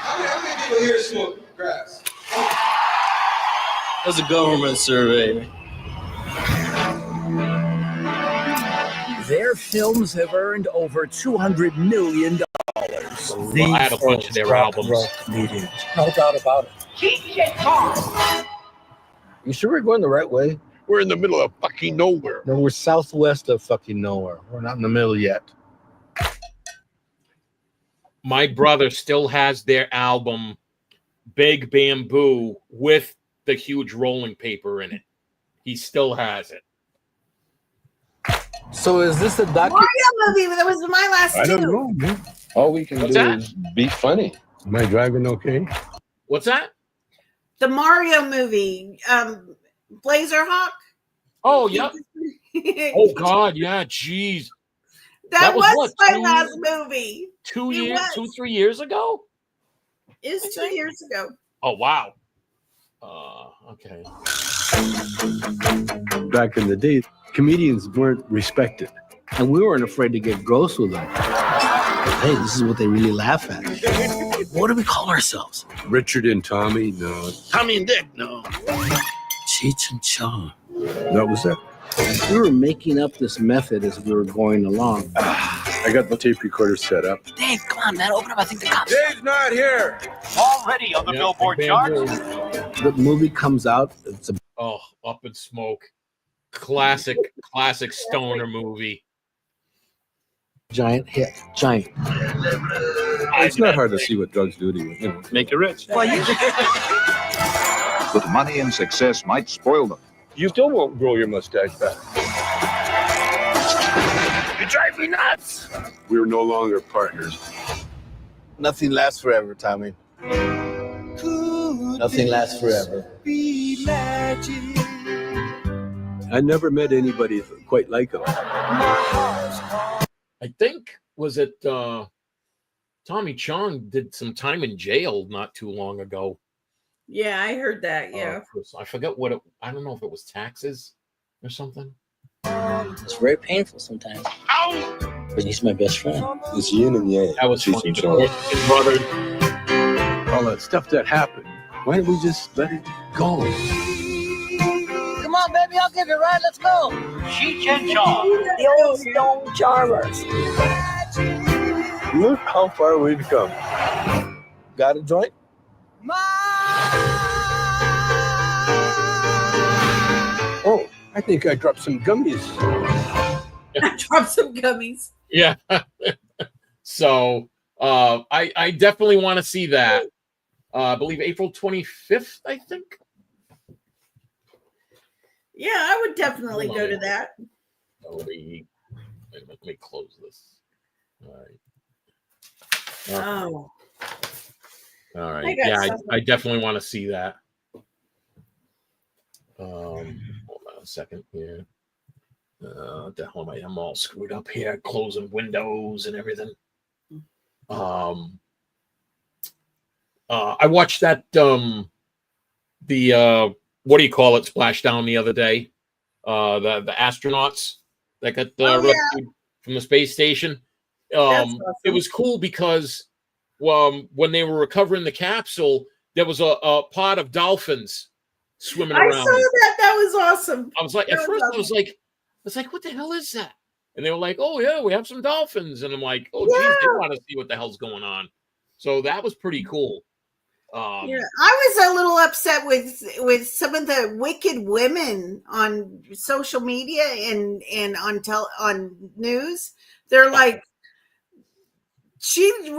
[SPEAKER 4] I'm people here smoking grass?
[SPEAKER 5] That's a government survey.
[SPEAKER 6] Their films have earned over $200 million.
[SPEAKER 1] I had a bunch of their albums.
[SPEAKER 6] No doubt about it.
[SPEAKER 5] You sure we're going the right way?
[SPEAKER 7] We're in the middle of fucking nowhere.
[SPEAKER 5] No, we're southwest of fucking nowhere. We're not in the middle yet.
[SPEAKER 1] My brother still has their album Big Bamboo with the huge rolling paper in it. He still has it.
[SPEAKER 5] So is this a
[SPEAKER 2] Mario movie? That was my last two.
[SPEAKER 7] I don't know, man.
[SPEAKER 4] All we can
[SPEAKER 1] What's
[SPEAKER 4] do
[SPEAKER 1] that?
[SPEAKER 4] is be funny.
[SPEAKER 7] Am I driving okay?
[SPEAKER 1] What's that?
[SPEAKER 2] The Mario movie, Blazerhawk.
[SPEAKER 1] Oh, yeah. Oh, God. Yeah. Jeez.
[SPEAKER 2] that
[SPEAKER 1] was
[SPEAKER 2] was
[SPEAKER 1] what,
[SPEAKER 2] my
[SPEAKER 1] 2
[SPEAKER 2] last movie.
[SPEAKER 1] 2
[SPEAKER 2] It
[SPEAKER 1] years,
[SPEAKER 2] was.
[SPEAKER 1] 3 years ago?
[SPEAKER 2] It was 2 years ago.
[SPEAKER 1] Oh, wow. Okay.
[SPEAKER 8] Back in the day, comedians weren't respected.
[SPEAKER 5] And we weren't afraid to get gross with them. Hey, this is what they really laugh at. What do we call ourselves?
[SPEAKER 7] Richard and Tommy? No.
[SPEAKER 5] Tommy and Dick? No. Cheech and Chong.
[SPEAKER 8] That was it.
[SPEAKER 5] We were making up this method as we were going along.
[SPEAKER 8] I got the tape recorder set up.
[SPEAKER 6] Dave, come on, man. Open up. I think the cops
[SPEAKER 4] Dave's not here.
[SPEAKER 6] already on the
[SPEAKER 1] Yeah,
[SPEAKER 6] Billboard
[SPEAKER 1] Big
[SPEAKER 6] charts.
[SPEAKER 1] Bamboo.
[SPEAKER 5] The movie comes out. It's a
[SPEAKER 1] Oh, Up in Smoke. Classic stoner movie.
[SPEAKER 5] giant hit. Giant.
[SPEAKER 8] It's not hard to see what drugs do to you. You know.
[SPEAKER 7] Make you rich.
[SPEAKER 9] But money and success might spoil them.
[SPEAKER 7] You still won't grow your mustache back.
[SPEAKER 6] You drive me nuts.
[SPEAKER 7] We're no longer partners.
[SPEAKER 5] Nothing lasts forever, Tommy. Nothing lasts forever.
[SPEAKER 8] I never met anybody quite like him.
[SPEAKER 1] I think, was it Tommy Chong did some time in jail not too long ago.
[SPEAKER 2] Yeah, I heard that. Yeah.
[SPEAKER 1] I forget what it, I don't know if it was taxes or something.
[SPEAKER 10] It's very painful sometimes. But he's my best friend.
[SPEAKER 4] It's yin and yang.
[SPEAKER 1] That was
[SPEAKER 4] Cheech
[SPEAKER 1] funny.
[SPEAKER 4] and
[SPEAKER 1] The
[SPEAKER 4] Chong.
[SPEAKER 1] Mexican brother.
[SPEAKER 8] All that stuff that happened. Why don't we just let it go?
[SPEAKER 10] Come on, baby, I'll give you a ride. Let's go.
[SPEAKER 6] Cheech and Chong.
[SPEAKER 10] The old Stone Charmers.
[SPEAKER 8] Look how far we've come.
[SPEAKER 5] Got a joint?
[SPEAKER 8] Oh, I think I dropped some gummies.
[SPEAKER 2] Drop some gummies.
[SPEAKER 1] Yeah. So I definitely want to see that. I believe April 25th, I think.
[SPEAKER 2] Yeah, I would definitely go to that.
[SPEAKER 1] Let me close this. All right.
[SPEAKER 2] Oh.
[SPEAKER 1] All right.
[SPEAKER 2] I got
[SPEAKER 1] Yeah,
[SPEAKER 2] something.
[SPEAKER 1] I definitely want to see that. Hold on a second here. What the hell am I? I'm all screwed up here, closing windows and everything. I watched that the what do you call it, splashdown the other day. The astronauts that got rescued from the space station.
[SPEAKER 2] Awesome.
[SPEAKER 1] It was cool because when they were recovering the capsule, there was a pod of dolphins swimming
[SPEAKER 2] I
[SPEAKER 1] around.
[SPEAKER 2] saw that. That was awesome.
[SPEAKER 1] I was like,
[SPEAKER 2] That
[SPEAKER 1] at
[SPEAKER 2] was
[SPEAKER 1] first,
[SPEAKER 2] awesome.
[SPEAKER 1] I was like, what the hell is that? And they were like, oh yeah, we have some dolphins. And I'm like, oh geez,
[SPEAKER 2] Yeah.
[SPEAKER 1] they want to see what the hell's going on. So that was pretty cool.
[SPEAKER 2] Yeah, I was a little upset with some of the wicked women on social media and on news. They're like, space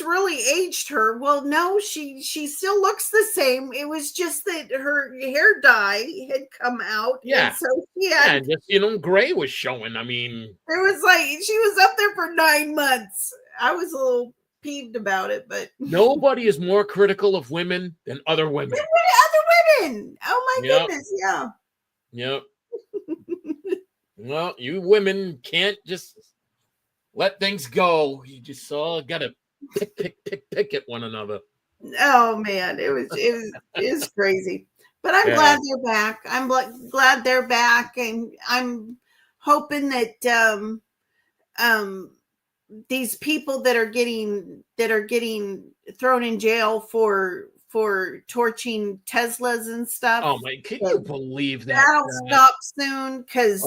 [SPEAKER 2] really aged her. Well, no, she still looks the same. It was just that her hair dye had come out.
[SPEAKER 1] Yeah.
[SPEAKER 2] And so she had,
[SPEAKER 1] and just gray was showing. I mean,
[SPEAKER 2] it was like she was up there for 9 months. I was a little peeved about it, but
[SPEAKER 1] nobody is more critical of women than other women.
[SPEAKER 2] other women. Oh my
[SPEAKER 1] Yep.
[SPEAKER 2] goodness, yeah.
[SPEAKER 1] Yep. Well, you women can't just let things go. You just all gotta pick at one another.
[SPEAKER 2] Oh man, it was crazy. But I'm
[SPEAKER 1] Yeah.
[SPEAKER 2] glad they're back. I'm glad they're back, and I'm hoping that these people that are getting thrown in jail for torching Teslas and stuff.
[SPEAKER 1] Oh my! Can you believe that?
[SPEAKER 2] That'll stop soon because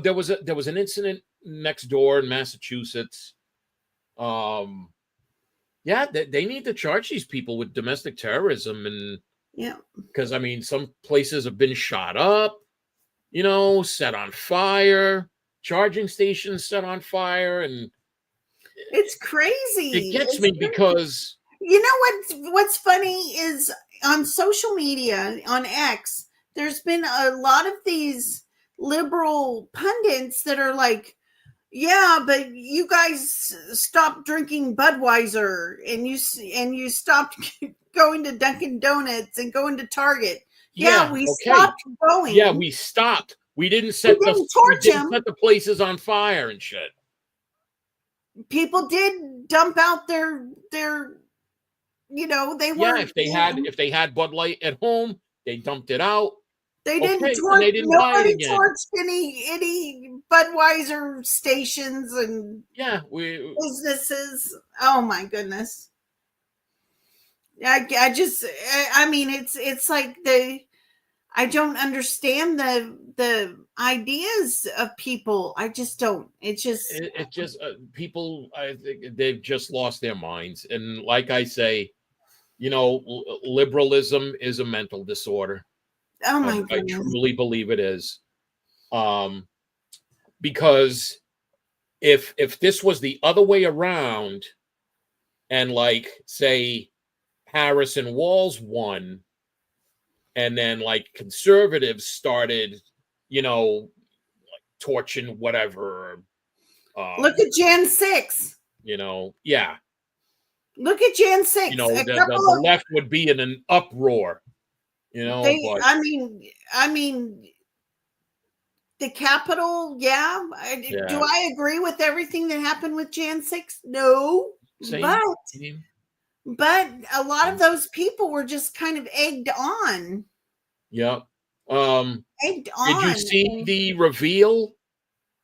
[SPEAKER 1] there was an incident next door in Massachusetts. Yeah, they need to charge these people with domestic terrorism, and because I mean, some places have been shot up, set on fire, charging stations set on fire, and
[SPEAKER 2] it's crazy.
[SPEAKER 1] It gets me because
[SPEAKER 2] what's funny is on social media, on X, there's been a lot of these liberal pundits that are like, yeah, but you guys stopped drinking Budweiser and you stopped going to Dunkin' Donuts and going to Target. Yeah, we stopped going.
[SPEAKER 1] Yeah, we stopped. We didn't set the places on fire and shit.
[SPEAKER 2] People did dump out their they were
[SPEAKER 1] if they had Bud Light at home, they dumped it out.
[SPEAKER 2] They didn't nobody torched any Budweiser stations and businesses. Oh my goodness. I mean it's like I don't understand the ideas of people. I just don't.
[SPEAKER 1] People, I think they've just lost their minds. And like I say, liberalism is a mental disorder.
[SPEAKER 2] Oh my goodness.
[SPEAKER 1] I truly believe it is. Because if this was the other way around, and like say Harris and Walz won, and then like conservatives started, torching whatever.
[SPEAKER 2] Look at Jan 6.
[SPEAKER 1] Yeah.
[SPEAKER 2] Look at Jan 6.
[SPEAKER 1] The left would be in an uproar.
[SPEAKER 2] I mean, the Capitol. Yeah. Do I agree with everything that happened with Jan 6? No. But a lot of those people were just kind of egged on.
[SPEAKER 1] Yeah.
[SPEAKER 2] Egged on.
[SPEAKER 1] Did you see the reveal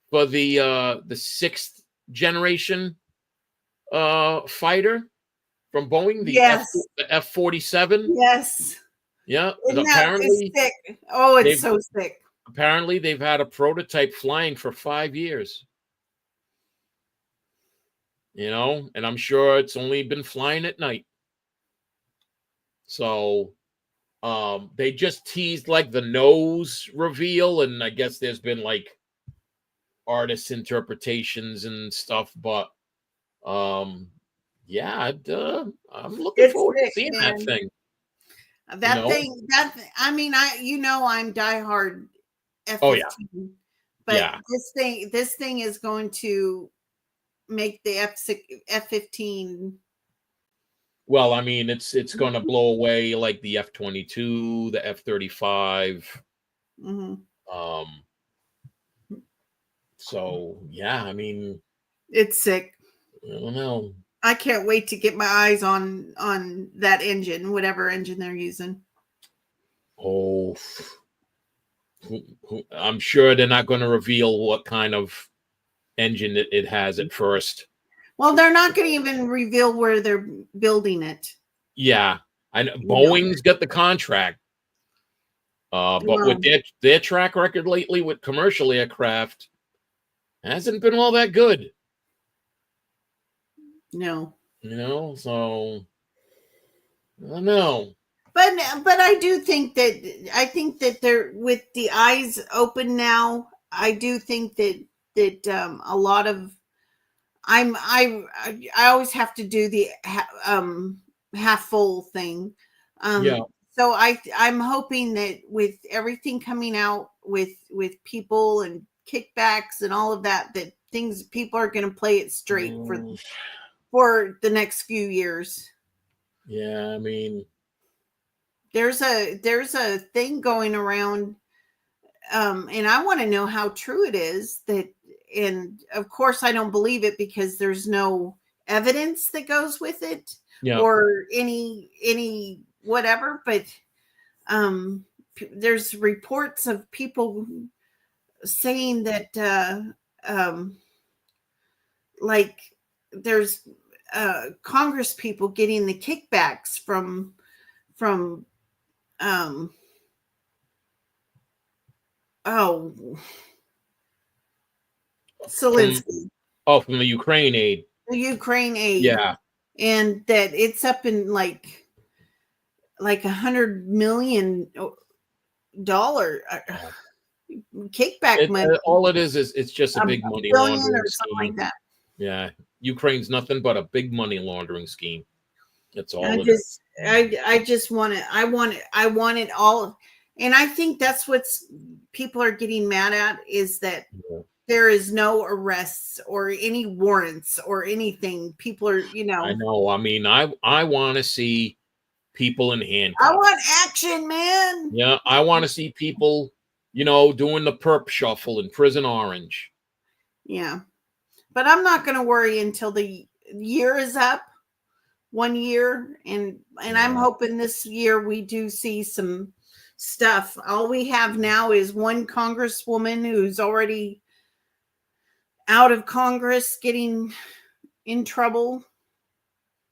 [SPEAKER 1] for the sixth generation fighter from Boeing? The F-47?
[SPEAKER 2] Yes.
[SPEAKER 1] Yeah.
[SPEAKER 2] Apparently, sick. Oh, it's so sick.
[SPEAKER 1] Apparently, they've had a prototype flying for 5 years. And I'm sure it's only been flying at night. So they just teased like the nose reveal, and I guess there's been like artist interpretations and stuff, but I'm looking forward to seeing that thing.
[SPEAKER 2] I'm diehard F-15.
[SPEAKER 1] Oh yeah.
[SPEAKER 2] But this thing is going to make the F-15.
[SPEAKER 1] Well, I mean, it's going to blow away like the F-22, the F-35.
[SPEAKER 2] Mm-hmm.
[SPEAKER 1] So yeah, I mean,
[SPEAKER 2] it's sick.
[SPEAKER 1] I don't know.
[SPEAKER 2] I can't wait to get my eyes on that engine, whatever engine they're using.
[SPEAKER 1] Oh, I'm sure they're not going to reveal what kind of engine it has at first.
[SPEAKER 2] Well, they're not going to even reveal where they're building it.
[SPEAKER 1] Yeah, I know Boeing's got the contract, but with their track record lately with commercial aircraft, hasn't been all that good.
[SPEAKER 2] No.
[SPEAKER 1] So I don't know.
[SPEAKER 2] But I do think that they're with the eyes open now. I do think that a lot of I always have to do the half full thing. So I'm hoping that with everything coming out with people and kickbacks and all of that people are going to play it straight for the next few years.
[SPEAKER 1] Yeah, I mean,
[SPEAKER 2] there's a thing going around, and I want to know how true it is that, and of course I don't believe it because there's no evidence that goes with it or any whatever, but there's reports of people saying that like there's Congress people getting the kickbacks from Zelensky.
[SPEAKER 1] From the Ukraine aid.
[SPEAKER 2] The Ukraine aid.
[SPEAKER 1] Yeah.
[SPEAKER 2] And that it's up in like $100 million kickback money.
[SPEAKER 1] All it is it's just a big money laundering
[SPEAKER 2] or
[SPEAKER 1] scheme.
[SPEAKER 2] something like that.
[SPEAKER 1] Yeah. Ukraine's nothing but a big money laundering scheme. That's all
[SPEAKER 2] I just want it. I want it all. And I think that's what's people are getting mad at is that there is no arrests or any warrants or anything. People are,
[SPEAKER 1] I know. I mean, I want to see people in handcuffs.
[SPEAKER 2] I want action, man.
[SPEAKER 1] Yeah, I want to see people, doing the perp shuffle in Prison Orange.
[SPEAKER 2] Yeah. But I'm not going to worry until the year is up. 1 year. And I'm hoping this year we do see some stuff. All we have now is one congresswoman who's already out of Congress getting in trouble.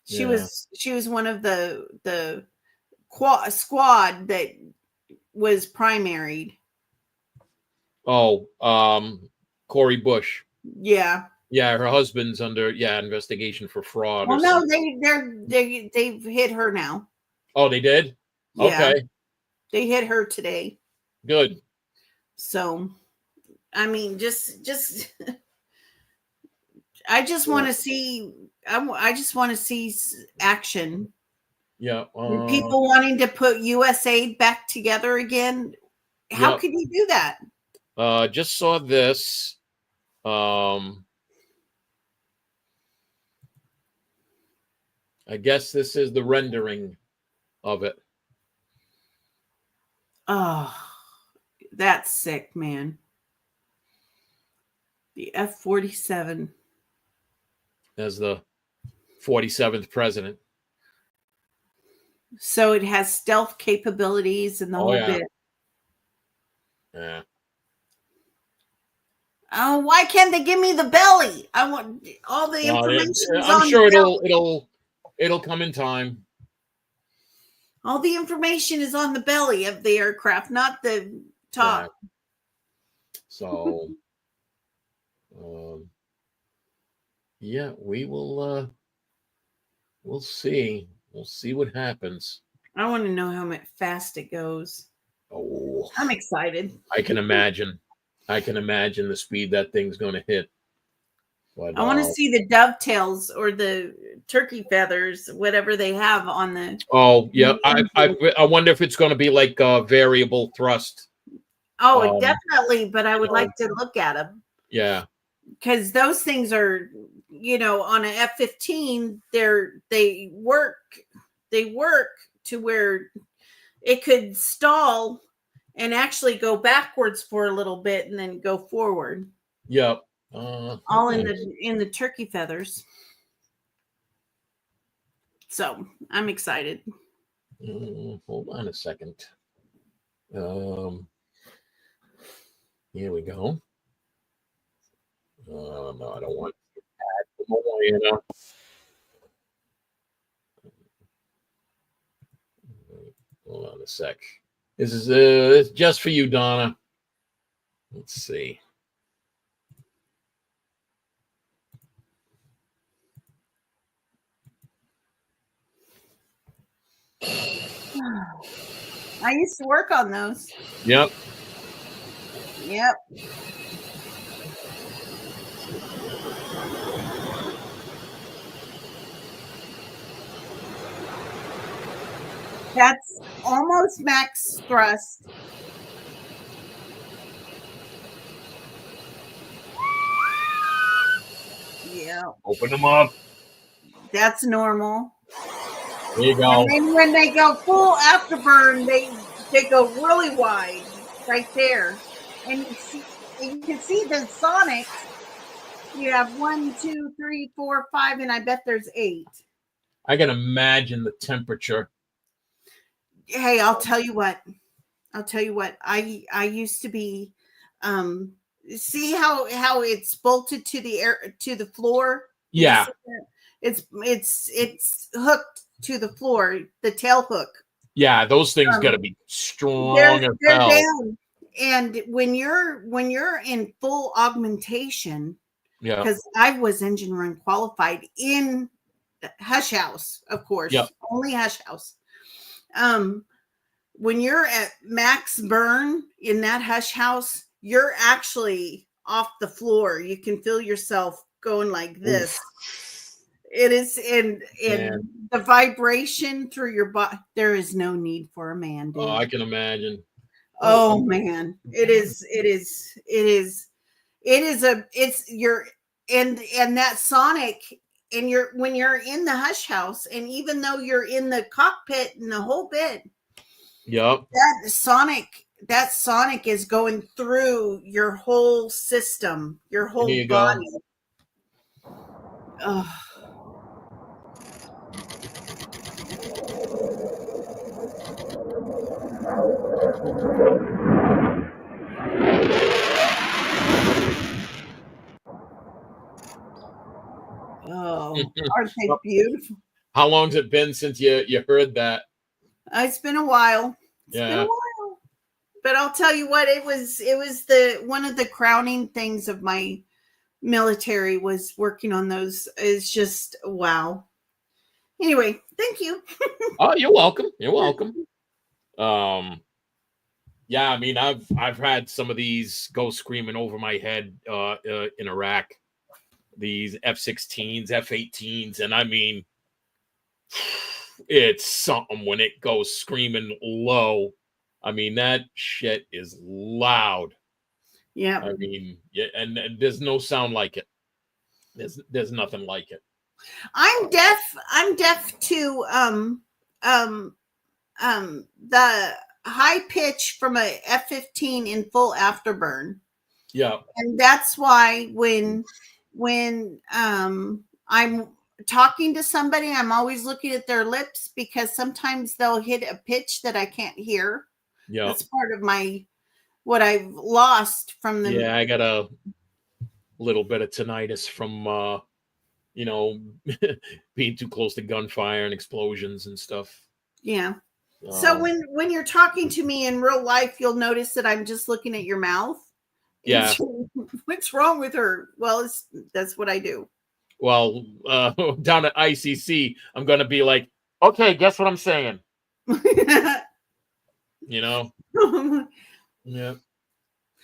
[SPEAKER 2] She was one of the squad that was primaried.
[SPEAKER 1] Oh, Cori Bush.
[SPEAKER 2] Yeah.
[SPEAKER 1] Yeah, her husband's under investigation for fraud.
[SPEAKER 2] Well, no, they've hit her now.
[SPEAKER 1] Oh, they did?
[SPEAKER 2] Yeah.
[SPEAKER 1] Okay.
[SPEAKER 2] They hit her today.
[SPEAKER 1] Good.
[SPEAKER 2] So, I mean, I just want to see. I just want to see action.
[SPEAKER 1] Yeah.
[SPEAKER 2] People wanting to put USAID back together again. How could you do that?
[SPEAKER 1] Just saw this. I guess this is the rendering of it.
[SPEAKER 2] Oh, that's sick, man. The F-47.
[SPEAKER 1] As the 47th president.
[SPEAKER 2] So it has stealth capabilities and the whole bit.
[SPEAKER 1] Yeah.
[SPEAKER 2] Oh, why can't they give me the belly? I want all the information.
[SPEAKER 1] I'm sure it'll come in time.
[SPEAKER 2] All the information is on the belly of the aircraft, not the top.
[SPEAKER 1] Yeah. So, we will. We'll see. We'll see what happens.
[SPEAKER 2] I want to know how fast it goes.
[SPEAKER 1] Oh,
[SPEAKER 2] I'm excited.
[SPEAKER 1] I can imagine. I can imagine the speed that thing's going to hit. But,
[SPEAKER 2] I want to see the dovetails or the turkey feathers, whatever they have on the.
[SPEAKER 1] Oh yeah, I wonder if it's going to be like a variable thrust.
[SPEAKER 2] Oh, definitely. But I would like to look at them.
[SPEAKER 1] Yeah,
[SPEAKER 2] because those things are, on an F-15, they work to where it could stall and actually go backwards for a little bit and then go forward.
[SPEAKER 1] Yep.
[SPEAKER 2] All in the turkey feathers. So I'm excited.
[SPEAKER 1] Hold on a second. Here we go. No, I don't want that. Hold on a sec. This is just for you, Donna. Let's see.
[SPEAKER 2] I used to work on those.
[SPEAKER 1] Yep.
[SPEAKER 2] That's almost max thrust. Yeah.
[SPEAKER 1] Open them up.
[SPEAKER 2] That's normal.
[SPEAKER 1] There you go.
[SPEAKER 2] And then when they go full afterburn, they go really wide right there. And you can see the Sonic. You have 1, 2, 3, 4, 5, and I bet there's 8.
[SPEAKER 1] I can imagine the temperature.
[SPEAKER 2] Hey, I'll tell you what. I used to be See how it's bolted to the floor?
[SPEAKER 1] Yeah.
[SPEAKER 2] It's hooked to the floor, the tail hook.
[SPEAKER 1] Yeah, those things got to be strong as
[SPEAKER 2] they're
[SPEAKER 1] hell.
[SPEAKER 2] down. And when you're in full augmentation,
[SPEAKER 1] Yeah.
[SPEAKER 2] because I was engine run qualified in Hush House, of course,
[SPEAKER 1] Yep.
[SPEAKER 2] only Hush House. When you're at max burn in that Hush House, you're actually off the floor. You can feel yourself going like this. Oof. It is in the vibration through your body. There is no need for a man. Dude.
[SPEAKER 1] Oh, I can imagine.
[SPEAKER 2] Oh man, it's that sonic, and when you're in the Hush House, and even though you're in the cockpit and the whole bit,
[SPEAKER 1] yep,
[SPEAKER 2] that sonic is going through your whole system, your whole body. Oh. Oh, aren't they beautiful?
[SPEAKER 1] How long's it been since you heard that?
[SPEAKER 2] It's been a while. It's been a while. But I'll tell you what, it was one of the crowning things of my military was working on those. It's just wow. Anyway, thank you.
[SPEAKER 1] Oh, you're welcome. You're welcome. Yeah, I mean, I've had some of these go screaming over my head in Iraq. These F-16s, F-18s, and I mean, it's something when it goes screaming low. I mean, that shit is loud.
[SPEAKER 2] Yeah.
[SPEAKER 1] I mean, yeah, and there's no sound like it. There's nothing like it.
[SPEAKER 2] I'm deaf to the high pitch from a F-15 in full afterburn.
[SPEAKER 1] Yeah.
[SPEAKER 2] And that's why when I'm talking to somebody, I'm always looking at their lips, because sometimes they'll hit a pitch that I can't hear.
[SPEAKER 1] Yeah.
[SPEAKER 2] That's part of what I've lost from them.
[SPEAKER 1] Yeah, I got a little bit of tinnitus from being too close to gunfire and explosions and stuff.
[SPEAKER 2] Yeah. So when you're talking to me in real life, you'll notice that I'm just looking at your mouth.
[SPEAKER 1] Yeah.
[SPEAKER 2] What's wrong with her? Well, that's what I do.
[SPEAKER 1] Well, down at ICC, I'm going to be like, okay, guess what I'm saying? Yeah.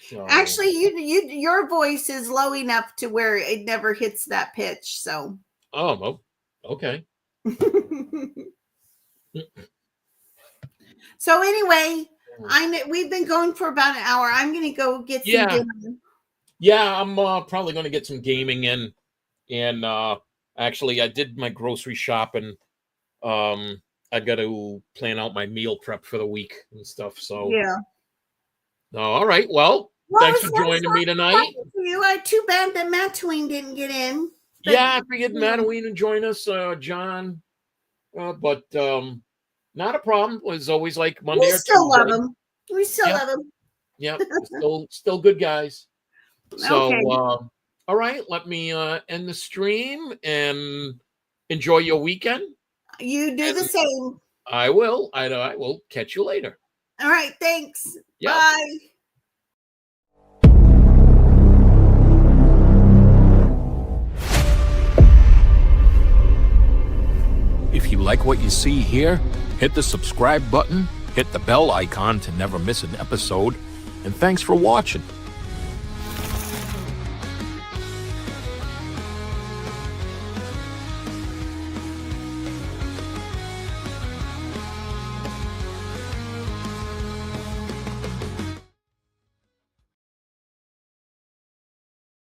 [SPEAKER 1] So.
[SPEAKER 2] Actually, your voice is low enough to where it never hits that pitch. So.
[SPEAKER 1] Oh, well, okay.
[SPEAKER 2] So anyway, we've been going for about an hour. I'm going to go get some dinner.
[SPEAKER 1] Yeah, I'm probably going to get some gaming in. And actually, I did my grocery shopping. I got to plan out my meal prep for the week and stuff. So
[SPEAKER 2] yeah.
[SPEAKER 1] All right. Well, thanks for joining me tonight.
[SPEAKER 2] Too bad that Mattween didn't get in.
[SPEAKER 1] But, yeah, I figured Mattween would join us, John. But not a problem. It was always like Monday or Tuesday.
[SPEAKER 2] We still love him.
[SPEAKER 1] Yep. Still good guys. So, okay. All right. Let me end the stream and enjoy your weekend.
[SPEAKER 2] You do the same.
[SPEAKER 1] I will. I will catch you later.
[SPEAKER 2] All right. Thanks. Yep. Bye.
[SPEAKER 1] If you like what you see here, hit the subscribe button, hit the bell icon to never miss an episode, and thanks for watching.